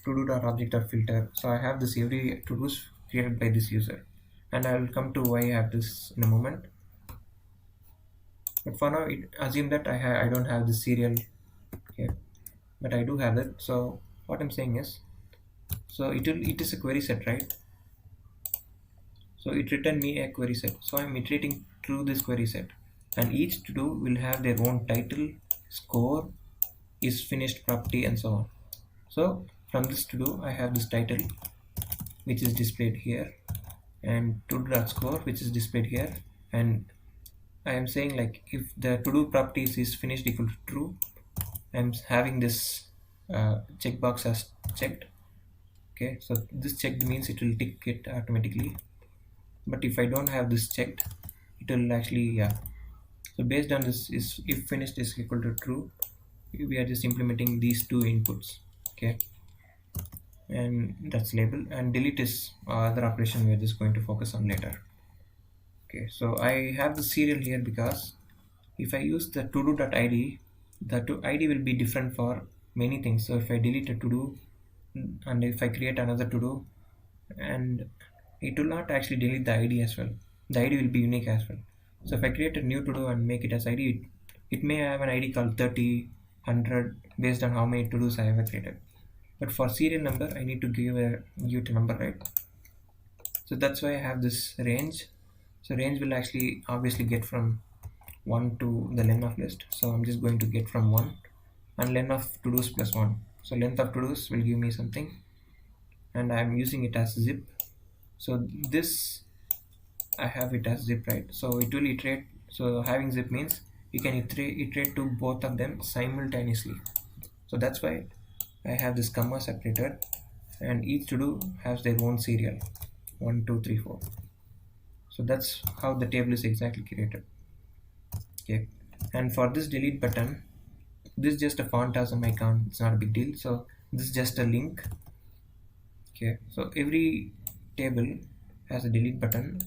to do.object.filter. So I have this every to do's created by this user, and I will come to why I have this in a moment. But for now, assume that I don't have the serial here, but I do have it. So what I'm saying is, so it is a query set, right? So it returned me a query set. So I'm iterating through this query set, and each to do will have their own title, score, is finished property, and so on. So from this to do, I have this title, which is displayed here, and to-do.score, which is displayed here, and I am saying like if the to-do properties is finished equal to true, I'm having this checkbox as checked. Okay, so this checked means it will tick it automatically, but if I don't have this checked, it will actually, so based on this, is if finished is equal to true, we are just implementing these two inputs. Okay, and that's label, and delete is other operation we are just going to focus on later. Okay, so I have the serial here because if I use the to-do.id, the id will be different for many things. So if I delete a to-do, and if I create another to-do, and it will not actually delete the id as well. The id will be unique as well. So if I create a new to-do and make it as id, it may have an id called 30, 100 based on how many to-dos I ever created. But for serial number, I need to give it a number, right? So that's why I have this range. So range will actually obviously get from 1 to the len of list. So I'm just going to get from 1 and len of to-dos plus 1. So length of to-dos will give me something, and I'm using it as zip. So this I have it as zip, right? So it will iterate. So having zip means you can iterate to both of them simultaneously. So that's why I have this comma separated, and each to do has their own serial 1 2 3 4. So that's how the table is exactly created. Okay, and for this delete button, this is just a font as an icon, it's not a big deal. So this is just a link. Okay, so every table has a delete button,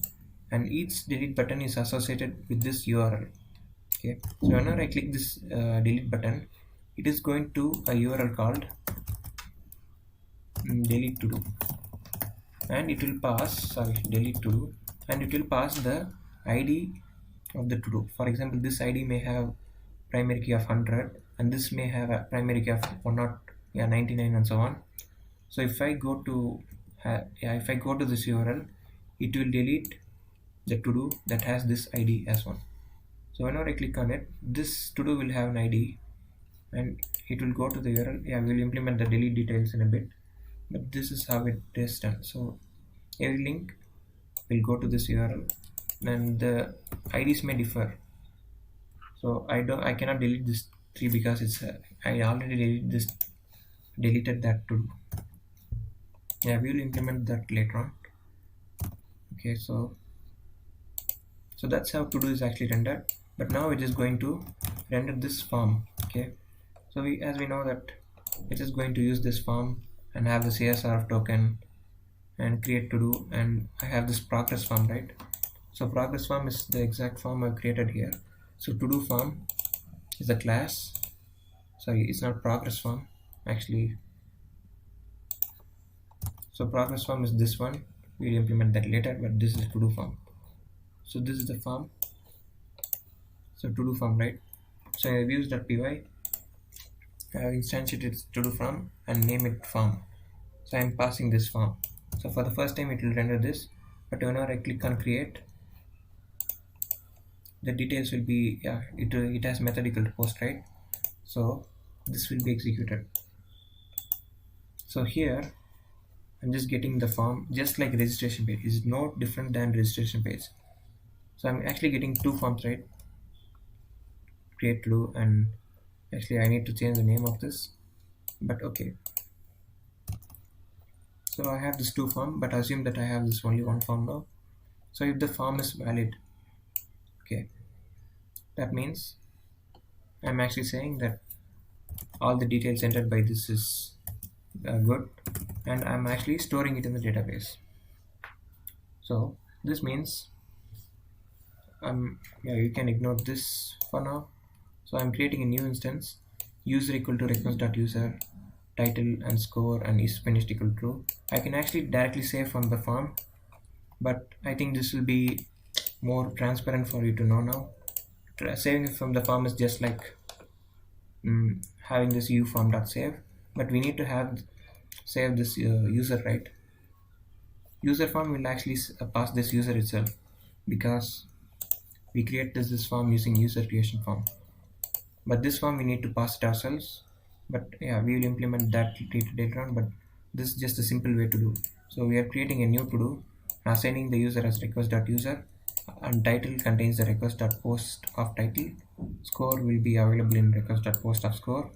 and each delete button is associated with this URL. Okay, so whenever I click this delete button, it is going to a URL called delete to do. and it will pass, sorry, delete to do, and it will pass the id of the to do. For example, this id may have primary key of 100 and this may have a primary key of 1 not, yeah, 99 and so on. So if I go to yeah, if I go to this url, it will delete the to do that has this id as one. So whenever I click on it, this to do will have an id and it will go to the url. Yeah, we'll implement the delete details in a bit, but this is how it is done. So every link will go to this url and the ids may differ. So I cannot delete this 3 because it's I already deleted that to do. Yeah, we will implement that later on. Okay, so that's how to do is actually rendered. But now we're just going to render this form. Okay, so as we know that we're just going to use this form and have the csrf token and create to do, and I have this progress form, right? So progress form is the exact form I've created here. So to do form is the class, sorry, it's not progress form actually. So progress form is this one, we'll implement that later, but this is to do form. So this is the form, so to do form, right? So I've used .py, I have instantiated to do form and name it form. So I'm passing this form. So for the first time it will render this, but whenever I click on create, the details will be, yeah, it has method equal to post, right? So this will be executed. So here I'm just getting the form just like registration page. Is no different than registration page. So I'm actually getting two forms, right? Create to do, and actually I need to change the name of this, but okay. So I have this two form, but assume that I have this only one form now. So if the form is valid, okay, that means I'm actually saying that all the details entered by this is good, and I'm actually storing it in the database. So this means yeah, you can ignore this for now. So I'm creating a new instance, user equal to request.user, title and score and is finished equal to true. I can actually directly save from the form, but I think this will be more transparent for you to know now. Saving from the form is just like having this uform.save, but we need to have save this user, right? User form will actually pass this user itself because we create this form using user creation form, but this form we need to pass it ourselves. But yeah, we will implement that later on, but this is just a simple way to do. So we are creating a new to do, assigning the user as request.user, and title contains the request.post of title, score will be available in request.post of score.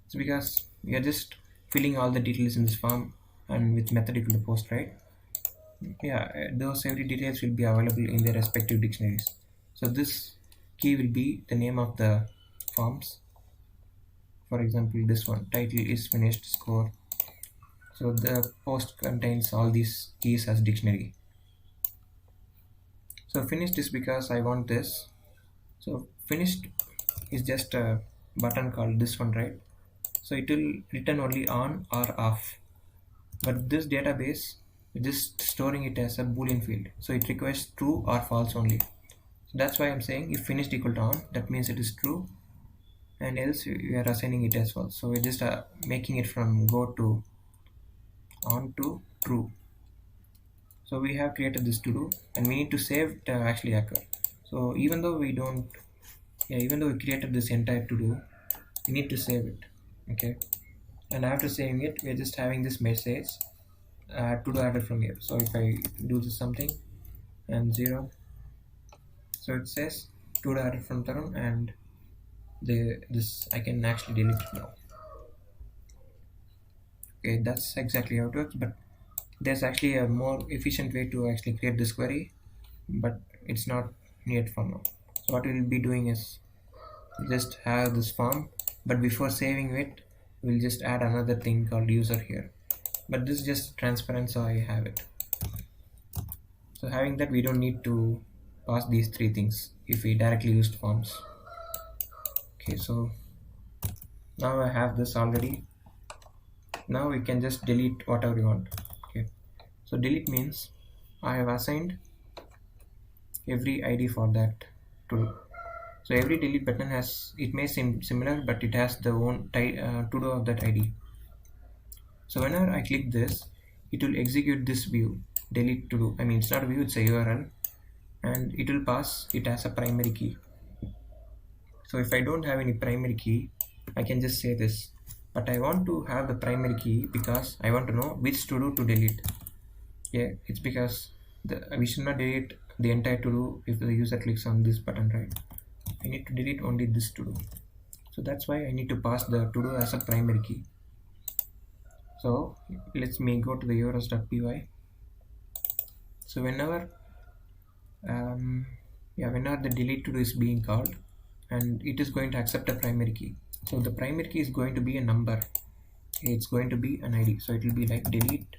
It's because we are just filling all the details in this form and with method equal to post, right? Yeah, those every details will be available in their respective dictionaries. So this key will be the name of the forms. For example, this one, title is finished score. So the post contains all these keys as dictionary. So finished is because I want this. So finished is just a button called this one, right? So it will return only on or off, but this database is just storing it as a boolean field, so it requires true or false only. So that's why I'm saying if finished equal to on, that means it is true, and else we are assigning it as false. So we're just making it from go to on to true. So we have created this to do, and we need to save it actually occur. So even though we don't, yeah, even though we created this entire to do, we need to save it. Okay, and after saving it, we're just having this message to do added from here. So if I do this something and 0, so it says to do added from Tarun, and this I can actually delete it now. Okay, that's exactly how it works, but there's actually a more efficient way to actually create this query, but it's not needed for now. So what we'll be doing is just have this form, but before saving it, we'll just add another thing called user here. But this is just transparent, so I have it. So having that, we don't need to pass these three things if we directly used forms. Okay, so now I have this already. Now we can just delete whatever we want. Okay, So delete means I have assigned every id for that to do. So every delete button has, it may seem similar, but it has the own to do of that id. So whenever I click this, it will execute this view delete to do. I mean, it's not a view, it's a URL, and it will pass it as a primary key. So if I don't have any primary key, I can just say this, but I want to have the primary key because I want to know which to do to delete. Yeah, it's because we should not delete the entire to do if the user clicks on this button, right? I need to delete only this to do. So that's why I need to pass the to do as a primary key. So let's me go to the urls.py. So whenever whenever the delete to do is being called, and it is going to accept a primary key. So the primary key is going to be a number. It's going to be an ID. So it will be like delete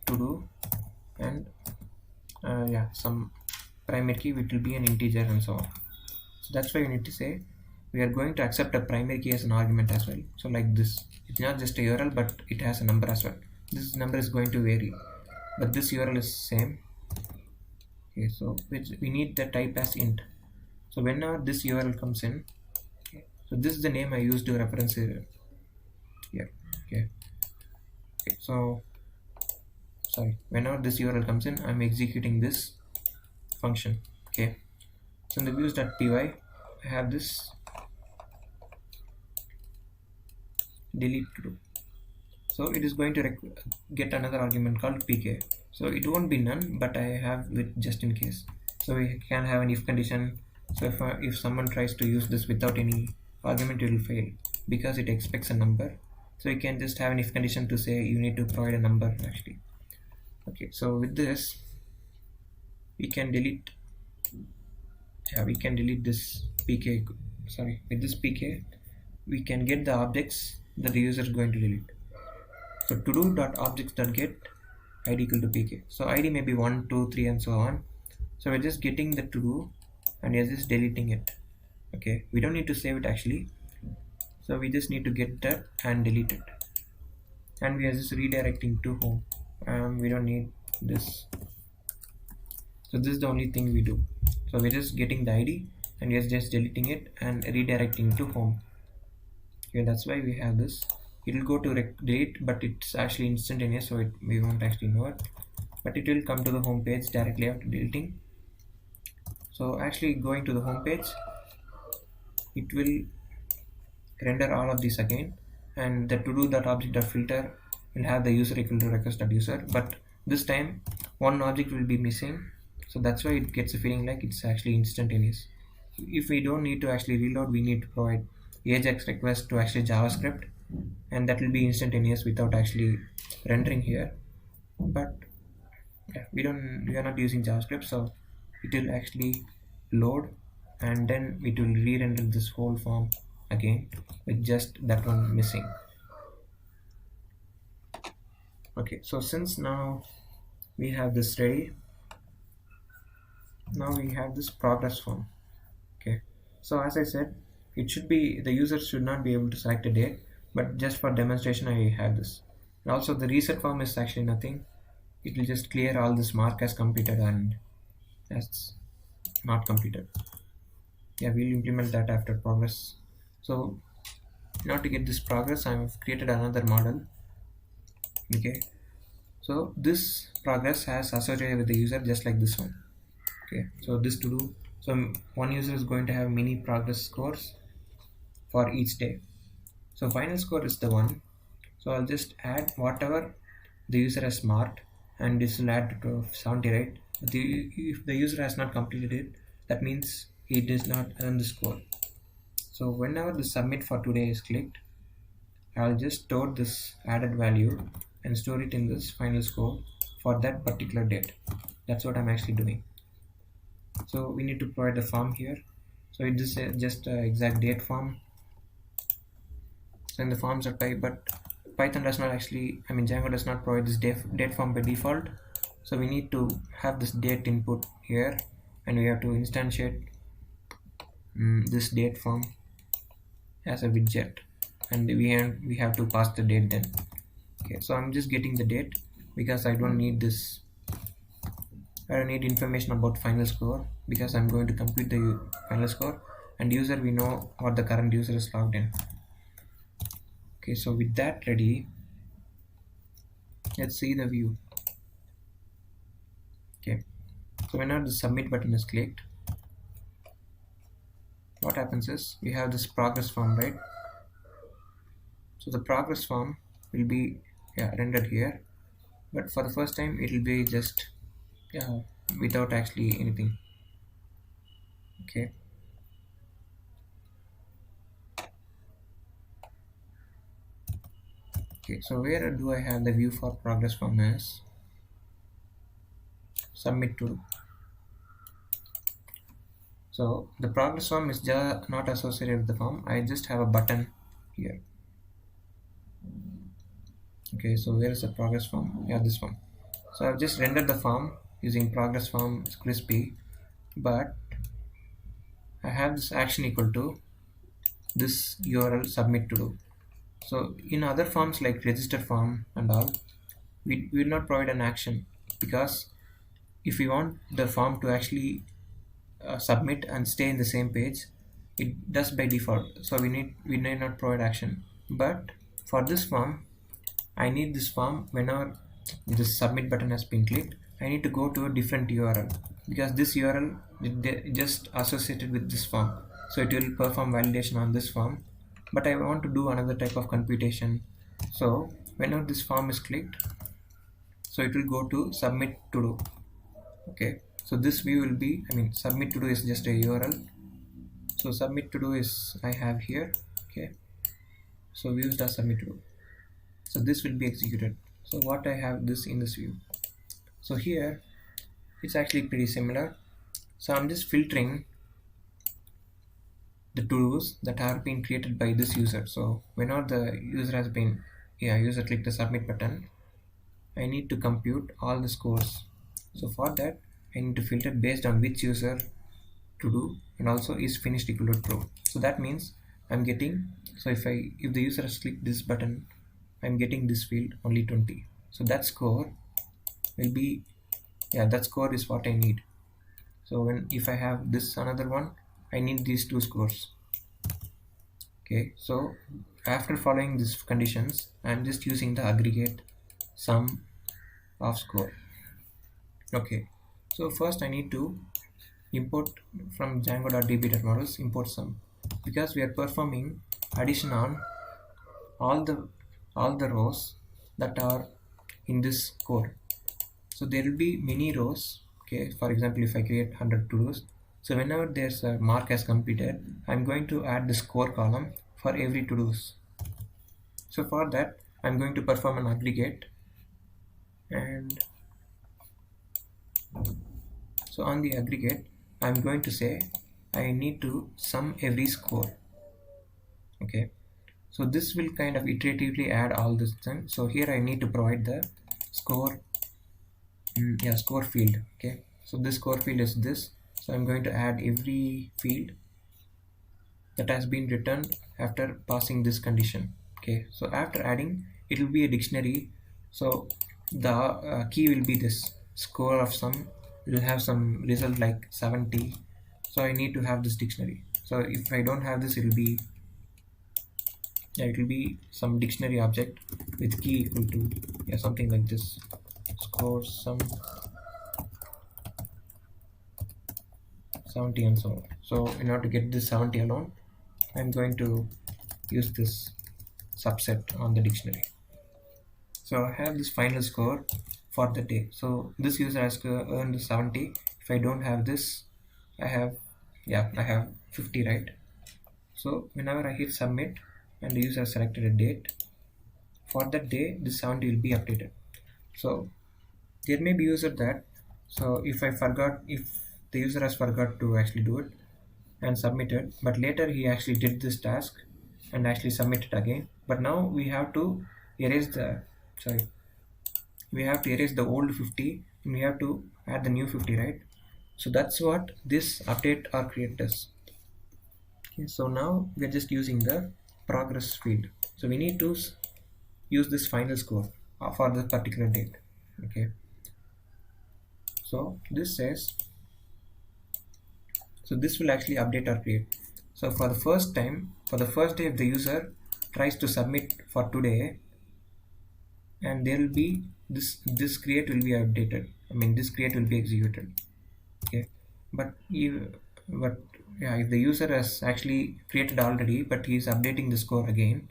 to do, and some primary key which will be an integer and so on. So that's why you need to say we are going to accept a primary key as an argument as well. So like this, it's not just a URL, but it has a number as well. This number is going to vary, but this URL is same. Okay, so we need the type as int. So whenever this URL comes in, okay, so this is the name I used to reference here. Okay, so sorry, whenever this URL comes in, I'm executing this function. Okay, so in the views.py I have this delete to do. So it is going to get another argument called pk. So it won't be none, but I have it just in case. So we can have an if condition. So if someone tries to use this without any argument, it will fail because it expects a number. So you can just have an if condition to say you need to provide a number actually. Okay, so with this we can delete this pk. Sorry, with this pk we can get the objects that the user is going to delete. So to do.objects.get id equal to pk. So id may be 1, 2, 3 and so on. So we're just getting the to do and we're just deleting it. Okay, we don't need to save it actually. So we just need to get that and delete it, and we are just redirecting to home. We don't need this. So this is the only thing we do. So we're just getting the id and we're just deleting it and redirecting to home. Okay, that's why we have this. It will go to delete, but it's actually instantaneous, so we won't actually know it, but it will come to the home page directly after deleting. So actually going to the home page, it will render all of these again, and the to do.object.filter will have the user equal to request.user, but this time one object will be missing. So that's why it gets a feeling like it's actually instantaneous. If we don't need to actually reload, we need to provide ajax request to actually JavaScript, and that will be instantaneous without actually rendering here. But yeah, we are not using JavaScript, so it will actually load and then it will re-render this whole form again with just that one missing. Okay, so since now we have this ready, now we have this progress form. Okay, so as I said, it should be, the user should not be able to select a date, but just for demonstration I have this. And also the reset form is actually nothing. It will just clear all this mark as completed and as not completed. Yeah, we'll implement that after progress. So now to get this progress, I've created another model. Okay, so this progress has associated with the user just like this one. Okay, so this to do, so one user is going to have many progress scores for each day. So final score is the one. So I'll just add whatever the user has marked, and this will add to 70, right? If the user has not completed it, that means he does not earn the score. So whenever the submit for today is clicked, I'll just store this added value and store it in this final score for that particular date. That's what I'm actually doing. So we need to provide the form here. So it is just an exact date form. So in the forms are type, but Python does not actually, Django does not provide this date form by default. So we need to have this date input here, and we have to instantiate this date form as a widget. and we have to pass the date then. Okay, so I'm just getting the date because I don't need this. I don't need information about final score because I'm going to compute the final score, and user, we know what the current user is logged in. Okay, so with that ready, let's see the view. Okay, so whenever the submit button is clicked, what happens is we have this progress form, right? So the progress form will be, yeah, rendered here, but for the first time it will be just, yeah, without actually anything. Okay, okay, so where do I have the view for progress form is submit to. So the progress form is just not associated with the form. I just have a button here. Okay, so where is the progress form? Yeah, this one. So I've just rendered the form using progress form crispy, but I have this action equal to this URL submit to do. So in other forms like register form and all, we will not provide an action, because if we want the form to actually submit and stay in the same page, it does by default. So we need not provide action. But for this form, I need this form whenever this submit button has been clicked. I need to go to a different URL because this URL just associated with this form. So it will perform validation on this form. But I want to do another type of computation. So whenever this form is clicked, so it will go to submit to do. Okay. So this view will be, I mean, submit to do is just a URL. So submit to do is I have here. Okay. So views does submit to do. So this will be executed. So what I have this in this view. So here it's actually pretty similar. So I'm just filtering the to-dos that have been created by this user. So whenever the user has been, yeah, user click the submit button, I need to compute all the scores. So for that, I need to filter based on which user to do, and also is finished equal to true. So that means I'm getting, so if the user has clicked this button, I'm getting this field only 20. So that score will be, yeah, that score is what I need. So if I have this another one, I need these two scores. Okay, so after following these conditions, I'm just using the aggregate sum of score. Okay, so first I need to import from Django.db.models, import sum, because we are performing addition on all the rows that are in this code. So there will be many rows. Okay, for example, if I create 100 to-dos, so whenever there's a mark as completed, I'm going to add the score column for every to-dos. So for that, I'm going to perform an aggregate, and so on the aggregate, I'm going to say I need to sum every score. Okay, so this will kind of iteratively add all this thing. So here I need to provide the score, score field. Okay, so this score field is this. So I'm going to add every field that has been returned after passing this condition. Okay, so after adding, it will be a dictionary. So the key will be this score of sum. Will have some result like 70. So I need to have this dictionary. So if I don't have this, it will be some dictionary object with key equal to, yeah, something like this, score sum 70 and so on. So in order to get this 70 alone, I'm going to use this subset on the dictionary. So I have this final score for the day. So this user has earned 70. If I don't have this, I have 50, right? So whenever I hit submit and the user has selected a date, for that day this 70 will be updated. So there may be user that, so if the user has forgot to actually do it and submit it, but later he actually did this task and actually submit it again, but now we have to erase the old 50 and we have to add the new 50, right? So that's what this update or create does. Okay, so now we're just using the progress field. So we need to use this final score for the particular date. Okay, so this says, so this will actually update or create. So for the first time, for the first day, if the user tries to submit for today, and there will be this create will be updated. I mean, this create will be executed. Okay, but but yeah, if the user has actually created already, but he is updating the score again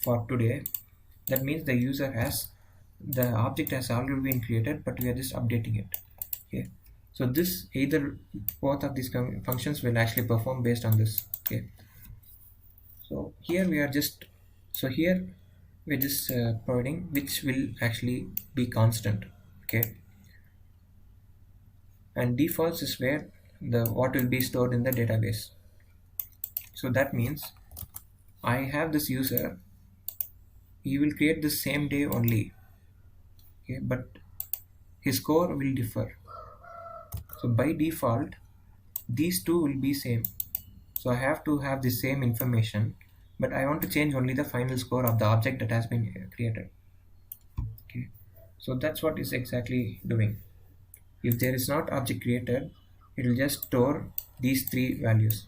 for today, that means the user has, the object has already been created, but we are just updating it. Okay, so this either both of these functions will actually perform based on this. Okay, so here we are just, so here we're just providing which will actually be constant. Okay, and defaults is where the what will be stored in the database. So that means I have this user, he will create the same day only. Okay, but his score will differ. So by default these two will be same, so I have to have the same information, but I want to change only the final score of the object that has been created. Okay, so that's what is exactly doing. If there is not object created, it will just store these three values.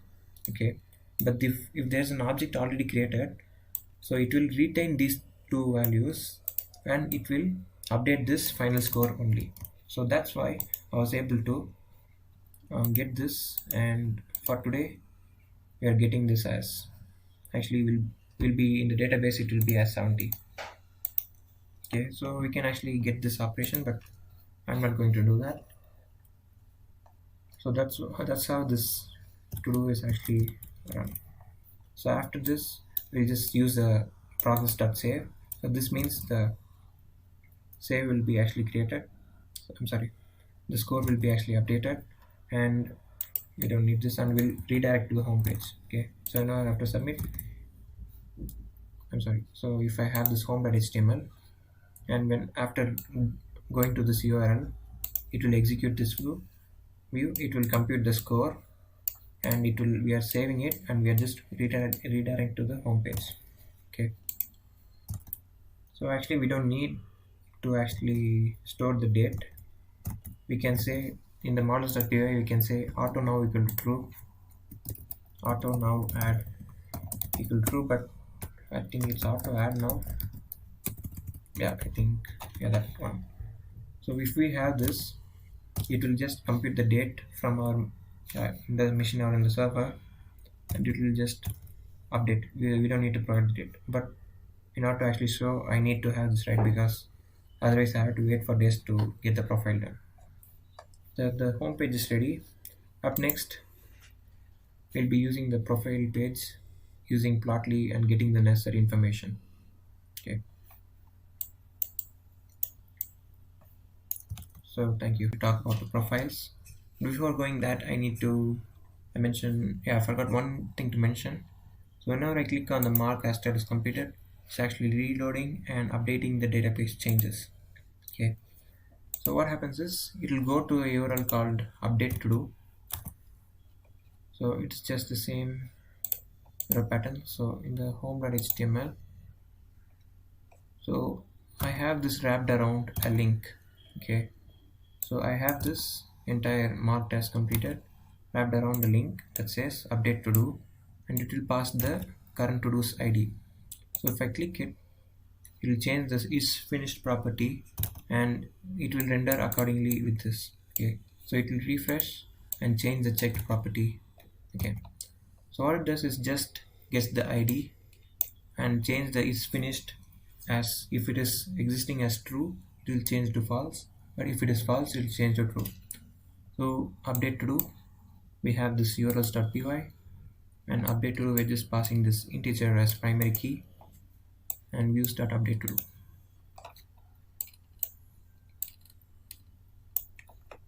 Okay, but if there's an object already created, so it will retain these two values and it will update this final score only. So that's why I was able to get this, and for today we are getting this as, actually will be in the database, it will be as 70. Okay, so we can actually get this operation, but I'm not going to do that. So that's how this to do is actually run. So after this we just use the process.save. So this means the save will be actually created, I'm sorry, the score will be actually updated, and we don't need this, and we'll redirect to the home page. Okay, so now I have to submit, I'm sorry, so if I have this home.html, and when after going to this URL, it will execute this view, it will compute the score, and it will, we are saving it, and we are just redirect to the home page. Okay, so actually we don't need to actually store the date. We can say in the models.py, we can say auto now equal to true, auto now add equal to true, but I think it's auto add now. Yeah, I think, yeah, that one. So if we have this, it will just compute the date from our in the machine or in the server, and it will just update. We don't need to provide the date, but in order to actually show, I need to have this, right, because otherwise I have to wait for days to get the profile done. The home page is ready. Up next we'll be using the profile page using Plotly and getting the necessary information. Okay, so thank you. To talk about the profiles, before going that, I mentioned, yeah, I forgot one thing to mention. So whenever I click on the mark as status completed, it's actually reloading and updating the database changes. Okay, so what happens is it will go to a URL called update to do. So it's just the same error pattern. So in the home.html, so I have this wrapped around a link. Okay, so I have this entire marked as completed wrapped around the link that says update to do, and it will pass the current to do's ID. So if I click it, it will change this is finished property, and it will render accordingly with this. Okay, so it will refresh and change the checked property again. So what it does is just gets the ID and change the is finished, as if it is existing as true, it will change to false, but if it is false, it will change to true. So update to do, we have this urls.py, and update to do, we're just passing this integer as primary key, and views.update to do.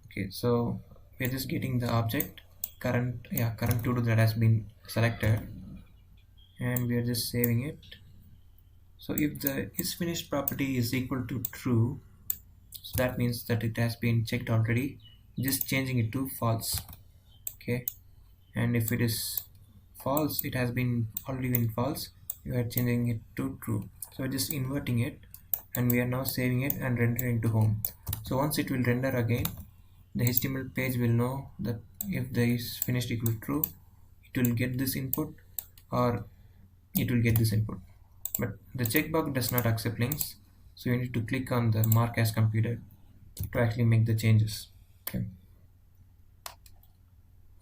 Okay, so we're just getting the object current to do that has been selected, and we are just saving it. So if the is finished property is equal to true, so that means that it has been checked already, just changing it to false. Okay, and if it is false, it has been already been false, we are changing it to true. So just inverting it, and we are now saving it and rendering to home. So once it will render again, the HTML page will know that if the is finished equal to true, it will get this input, or it will get this input. But the checkbox does not accept links, so you need to click on the mark as completed to actually make the changes. Okay.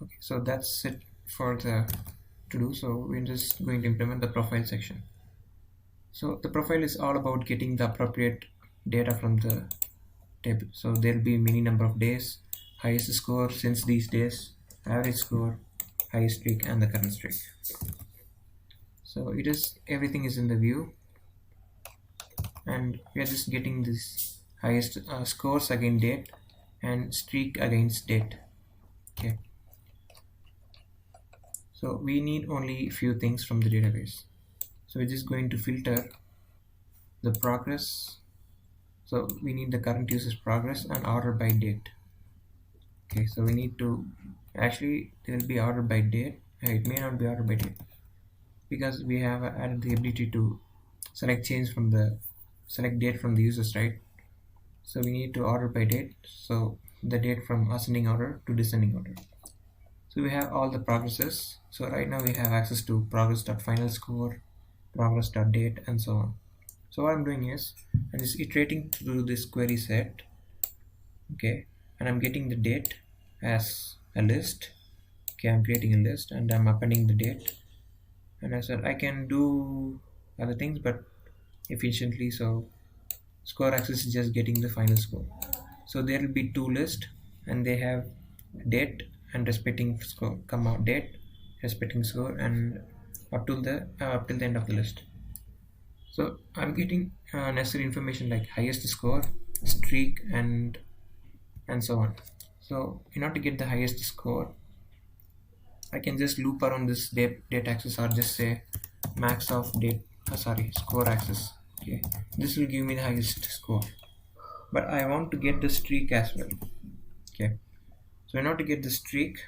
Okay, so that's it for the to do. So we're just going to implement the profile section. So the profile is all about getting the appropriate data from the table. So there'll be many number of days, highest score since these days, average score, highest streak, and the current streak. So it is, everything is in the view, and we are just getting this highest scores against date and streak against date. Okay. So we need only few things from the database. So we're just going to filter the progress. So we need the current user's progress and order by date. Okay, so we need to, actually there will be order by date. It may not be order by date because we have added the ability to select change from the select date from the users, right? So we need to order by date, so the date from ascending order to descending order. So we have all the progresses. So right now we have access to progress.final score, progress.date, and so on. So what I'm doing is I'm just iterating through this query set. Okay, and I'm getting the date as a list. Okay, I'm creating a list and I'm appending the date. And as well, I can do other things, but efficiently. So score access is just getting the final score. So there will be two lists, and they have date and respecting score, comma date, respecting score, and up till the end of the list. So I'm getting necessary information like highest score, streak, and so on. So in order to get the highest score, I can just loop around this date axis, or just say max of score axis. Okay, this will give me the highest score, but I want to get the streak as well. Okay, so in order to get the streak,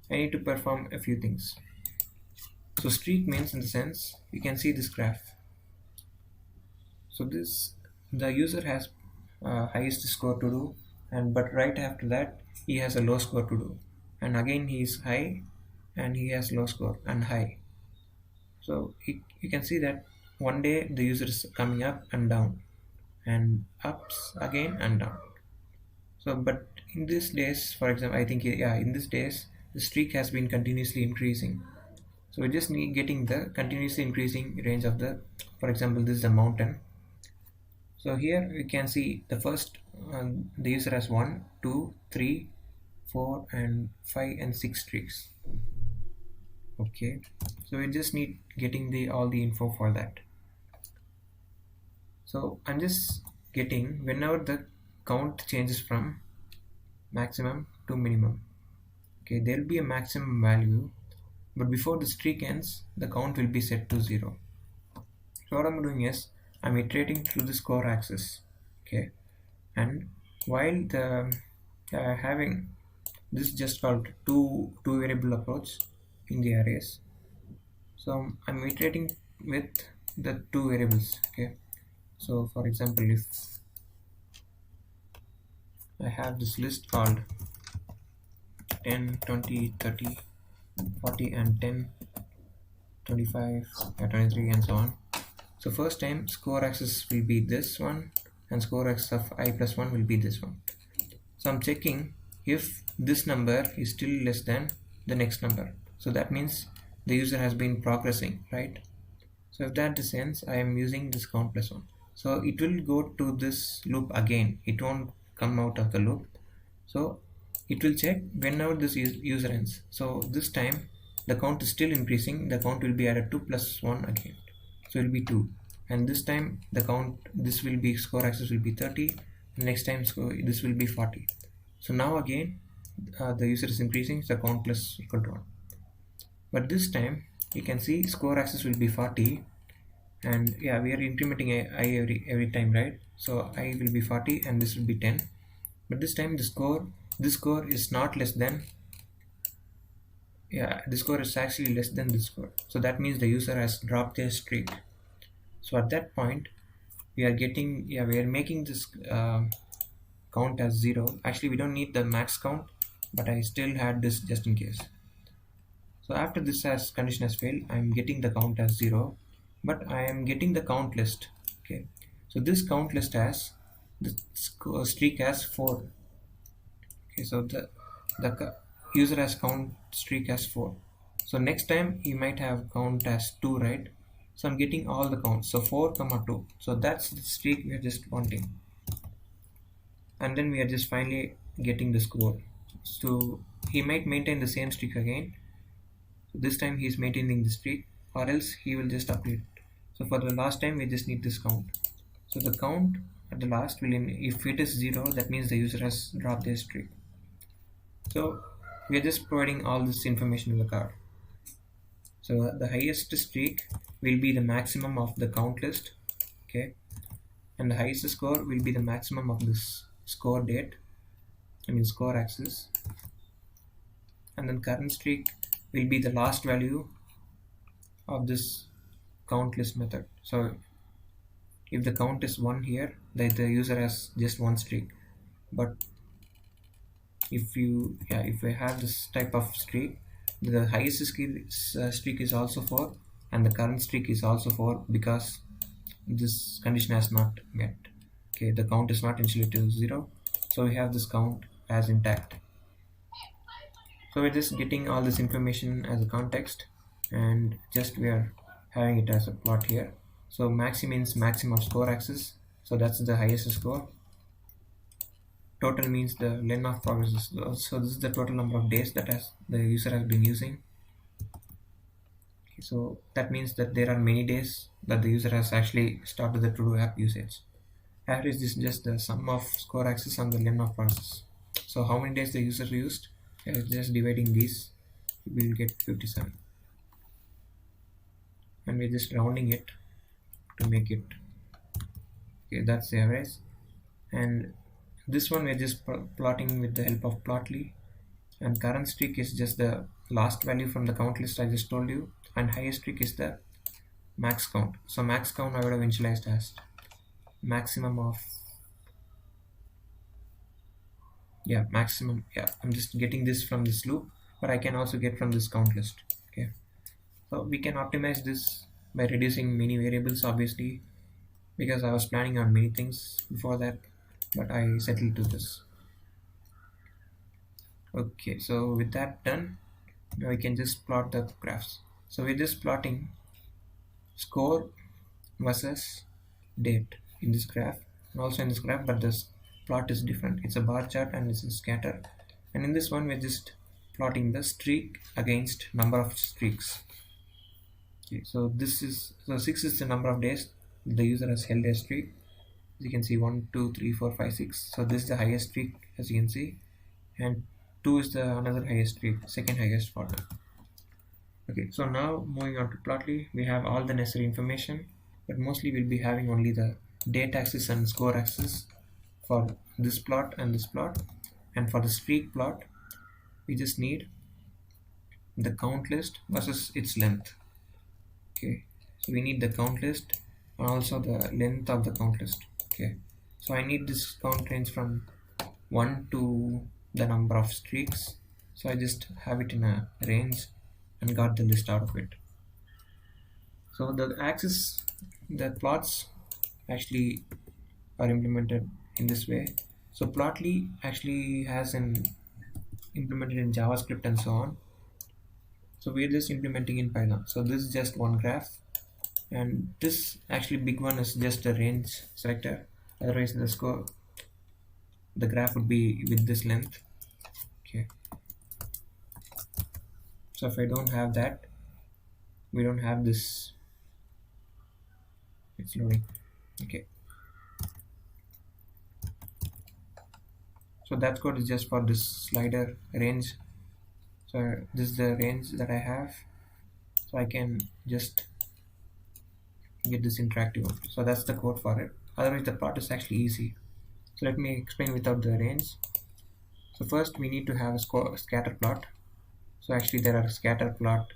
I need to perform a few things. So streak means, in the sense, you can see this graph. So this, the user has highest score to do, and but right after that he has a low score to do, and again he is high and he has low score and high. So you can see that one day the user is coming up and down, and ups again and down. So but in these days, for example, I think, yeah, in these days the streak has been continuously increasing. So we just need getting the continuously increasing range of the, for example, this is a mountain. So here we can see the first the user has 1, 2, 3, 4, and 5 and 6 streaks. Okay, so we just need getting the all the info for that. So I'm just getting whenever the count changes from maximum to minimum. Okay, there will be a maximum value, but before the streak ends, the count will be set to 0. So what I'm doing is I'm iterating through the score axis. Okay, and while the having this just called two variable approach in the arrays. So I'm iterating with the two variables. Okay, so for example, if I have this list called 10, 20, 30, 40, and 10, 25, 23, and so on. So first time score axis will be this one, and score axis of I plus 1 will be this one. So I'm checking if this number is still less than the next number. So that means the user has been progressing, right? So if that is sense, I am using this count plus 1. So it will go to this loop again. It won't come out of the loop. So it will check whenever this user ends. So this time the count is still increasing. The count will be added 2 plus 1 again. So it will be 2. And this time the count, this will be score axis will be 30. Next time this will be 40. So now again the user is increasing, so count plus equal to 1. But this time you can see score axis will be 40, and yeah, we are incrementing I every time, right? So I will be 40 and this will be 10. But this time this score is not less than Yeah, the score is actually less than the score. So that means the user has dropped their streak. So at that point, we are making this count as 0. Actually, we don't need the max count, but I still had this just in case. So after this as condition has failed, I'm getting the count as 0, but I am getting the count list. Okay, so this count list has the streak as 4. Okay, so the user has count streak as 4. So next time he might have count as 2, right? So I'm getting all the counts. So 4 comma 2. So that's the streak we are just wanting. And then we are just finally getting the score. So he might maintain the same streak again. So this time he is maintaining the streak, or else he will just update. So for the last time we just need this count. So the count at the last will, if it is 0, that means the user has dropped their streak. So we are just providing all this information in the card. So the highest streak will be the maximum of the count list, okay, and the highest score will be the maximum of this score date, I mean score axis, and then current streak will be the last value of this count list method. So if the count is 1 here, the user has just one streak. But if we have this type of streak, the highest streak is also 4, and the current streak is also 4, because this condition has not met. Okay, the count is not initially to 0, so we have this count as intact. So we're just getting all this information as a context, and just we are having it as a plot here. So maxi means maximum score axis, so that's the highest score. Total means the len of progress. So this is the total number of days that the user has been using. Okay, so that means that there are many days that the user has actually started the to-do app usage. Average is just the sum of score axis and the len of process. So how many days the user used? Just dividing these, we will get 57, and we're just rounding it to make it. Okay, that's the average. And this one we're just plotting with the help of plotly, and current streak is just the last value from the count list I just told you, and highest streak is the max count. So max count I would have initialized as maximum of, yeah, maximum. Yeah, I'm just getting this from this loop, but I can also get from this count list. Okay, so we can optimize this by reducing many variables, obviously, because I was planning on many things before that, but I settled to this. Okay, so with that done, now we can just plot the graphs. So we're just plotting score versus date in this graph, and also in this graph, but this plot is different. It's a bar chart and it's a scatter. And in this one, we're just plotting the streak against number of streaks. Okay, so 6 is the number of days the user has held a streak. As you can see, 1, 2, 3, 4, 5, 6. So this is the highest streak, as you can see, and 2 is the another highest streak, second highest for them. Okay, so now moving on to plotly, we have all the necessary information, but mostly we'll be having only the date axis and score axis for this plot and this plot. And for the streak plot, we just need the count list versus its length. Okay, so we need the count list and also the length of the count list. Okay, so I need this count range from 1 to the number of streaks, so I just have it in a range and got the list out of it. So the axis, the plots actually are implemented in this way. So plotly actually has an implemented in JavaScript and so on. So we're just implementing in Python. So this is just one graph, and this actually big one is just a range selector. Otherwise the graph would be with this length. Okay, so if I don't have that, we don't have this. It's loading. Okay, so that code is just for this slider range. So this is the range that I have, so I can just get this interactive one. So that's the code for it. Otherwise the plot is actually easy. So let me explain without the range. So first we need to have a scatter plot. So actually there are scatter plot,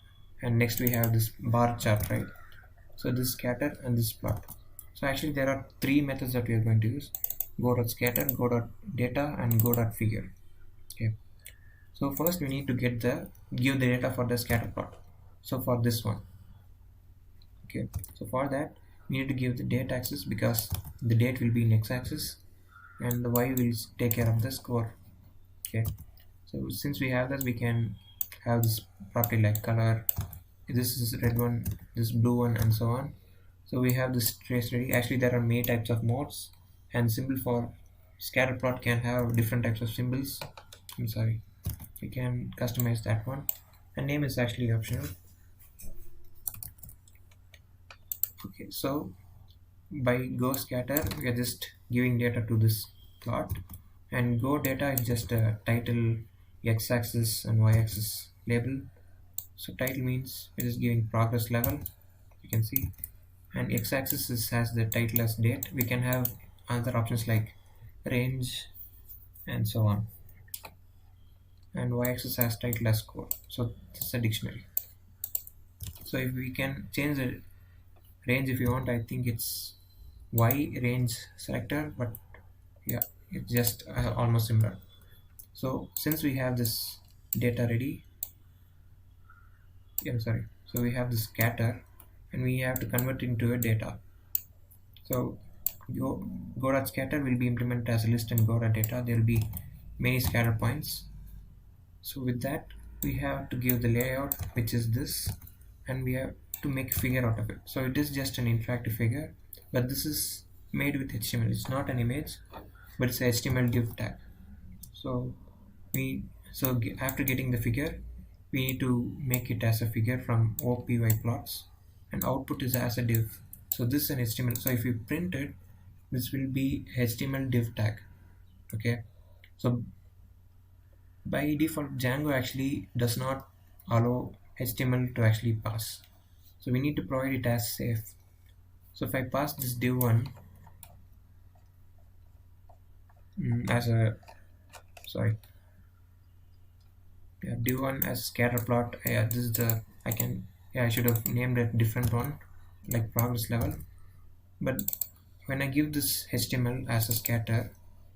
and next we have this bar chart, right? So this scatter and this plot. So actually there are three methods that we are going to use: go.scatter, go.data, and go.figure. Okay. So first we need to give the data for the scatter plot. So for this one, okay. So for that we need to give the date axis because the date will be in x-axis, and the y will take care of the score. Okay. So since we have this, we can have this property like color. This is red one, this blue one, and so on. So we have this trace ready. Actually, there are many types of modes, and symbol for scatter plot can have different types of symbols. I'm sorry, we can customize that one. And name is actually optional. Okay, so by go scatter, we are just giving data to this plot, and go data is just a title, x-axis and y-axis label. So title means it is giving progress level, you can see, and x-axis has the title as date. We can have other options like range and so on, and y-axis has title as score. So this is a dictionary. So if we can change the range if you want, I think it's y range selector, but yeah, it's just almost similar. So since we have this data ready, yeah, sorry, so we have this scatter and we have to convert it into a data. So go.scatter will be implemented as a list, and go.data there will be many scatter points. So with that we have to give the layout, which is this, and we have to make a figure out of it. So it is just an interactive figure, but this is made with HTML. It's not an image, but it's a HTML div tag. So after getting the figure, we need to make it as a figure from OPY plots, and output is as a div. So this is an HTML. So if you print it, this will be HTML div tag. Okay. So by default, Django actually does not allow HTML to actually pass. So we need to provide it as safe. So if I pass this div1 as a sorry, yeah, div1 as scatter plot. Yeah, this is the I should have named a different one like progress level. But when I give this HTML as a scatter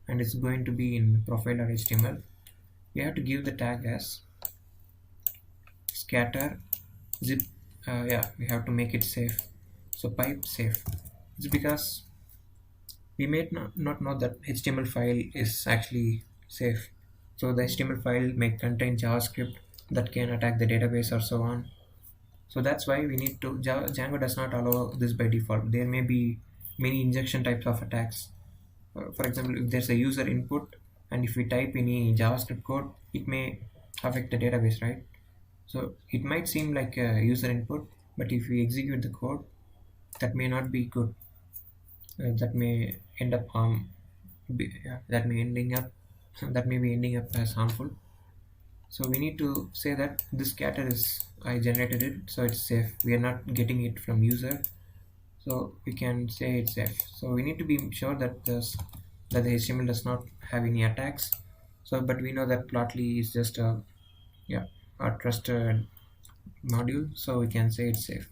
and it's going to be in profile or HTML, we have to give the tag as scatter zip. We have to make it safe. So pipe safe. It's because we may not know that HTML file is actually safe. So the HTML file may contain JavaScript that can attack the database or so on. So that's why we need to Django does not allow this by default. There may be many injection types of attacks. For example, if there's a user input and if we type any JavaScript code, it may affect the database, right? So it might seem like a user input, but if we execute the code, that may not be good. That may end up that may ending up that may be ending up as harmful. So we need to say that this scatter is I generated it, so it's safe. We are not getting it from user, so we can say it's safe. So we need to be sure that that the HTML does not have any attacks. So but we know that Plotly is just a trusted module, so we can say it's safe.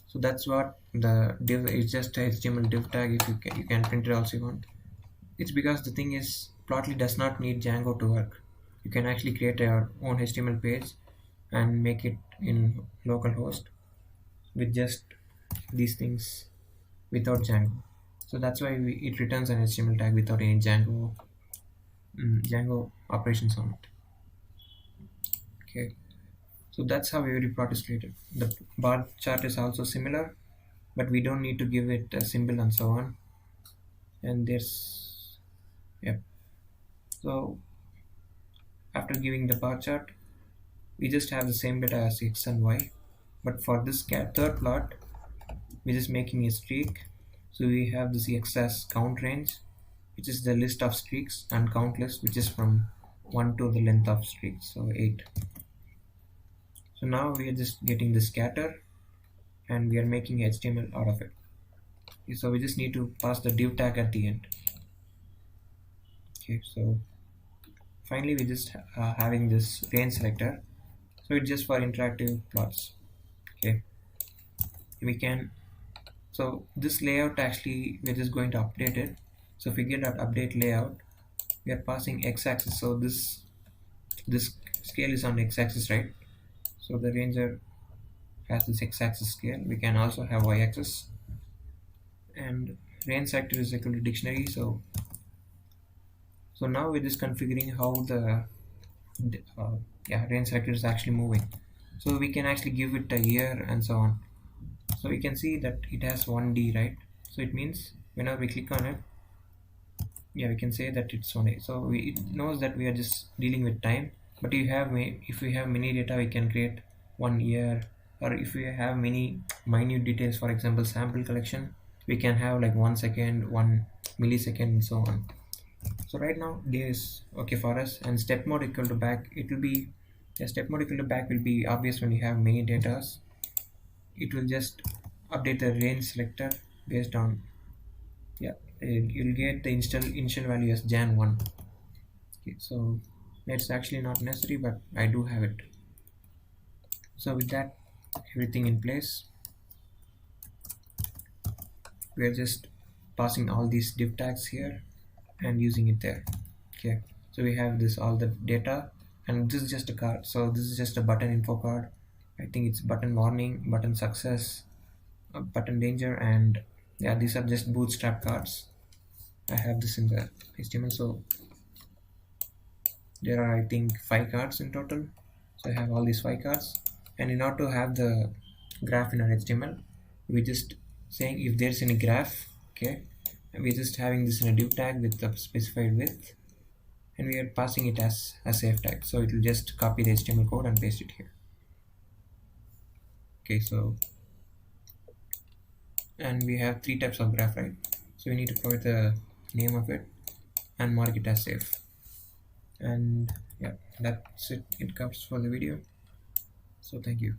So that's what the div is, just a HTML div tag. If you can print it also you want. It's because the thing is Plotly does not need Django to work. You can actually create your own HTML page and make it in localhost with just these things without Django. So that's why it returns an HTML tag without any Django operations on it. Okay, so that's how every plot is created. The bar chart is also similar, but we don't need to give it a symbol and so on. And there's so after giving the bar chart, we just have the same data as x and y, but for this third plot we're just making a streak. So we have this x as count range, which is the list of streaks, and count list, which is from 1 to the length of streaks, so 8. So now we are just getting the scatter and we are making HTML out of it. So we just need to pass the div tag at the end. Okay, so finally we just having this range selector. So it's just for interactive plots. Okay, we can, so this layout actually we're just going to update it. So if we get that update layout, we are passing x-axis. So this scale is on x-axis, right? So the ranger has this x-axis scale. We can also have y-axis, and range selector is equal to dictionary. So now we're just configuring how the uh, yeah, range selector is actually moving. So we can actually give it a year and so on. So we can see that it has 1D, right? So it means whenever we click on it, yeah, we can say that it's 1D. So it knows that we are just dealing with time. But if we have many data, we can create 1 year, or if we have many minute details, for example sample collection, we can have like 1 second, 1 millisecond, and so on. So right now this is okay for us. And step mode equal to back, it will be, a step mode equal to back will be obvious when you have many data. It will just update the range selector based on, yeah, you'll get the initial value as jan 1. Okay, so it's actually not necessary, but I do have it. So with that everything in place, we are just passing all these div tags here and using it there. Okay, so we have this all the data, and this is just a card. So this is just a button info card. I think it's button warning, button success, button danger, and yeah, these are just bootstrap cards. I have this in the HTML. So there are, I think, 5 cards in total. So I have all these 5 cards, and in order to have the graph in our HTML, we just saying if there's any graph. Okay, and we're just having this in a div tag with the specified width, and we are passing it as a safe tag. So it will just copy the HTML code and paste it here. Okay, so, and we have 3 types of graph, right? So we need to provide the name of it and mark it as safe. And yeah, that's it. It covers for the video. So thank you.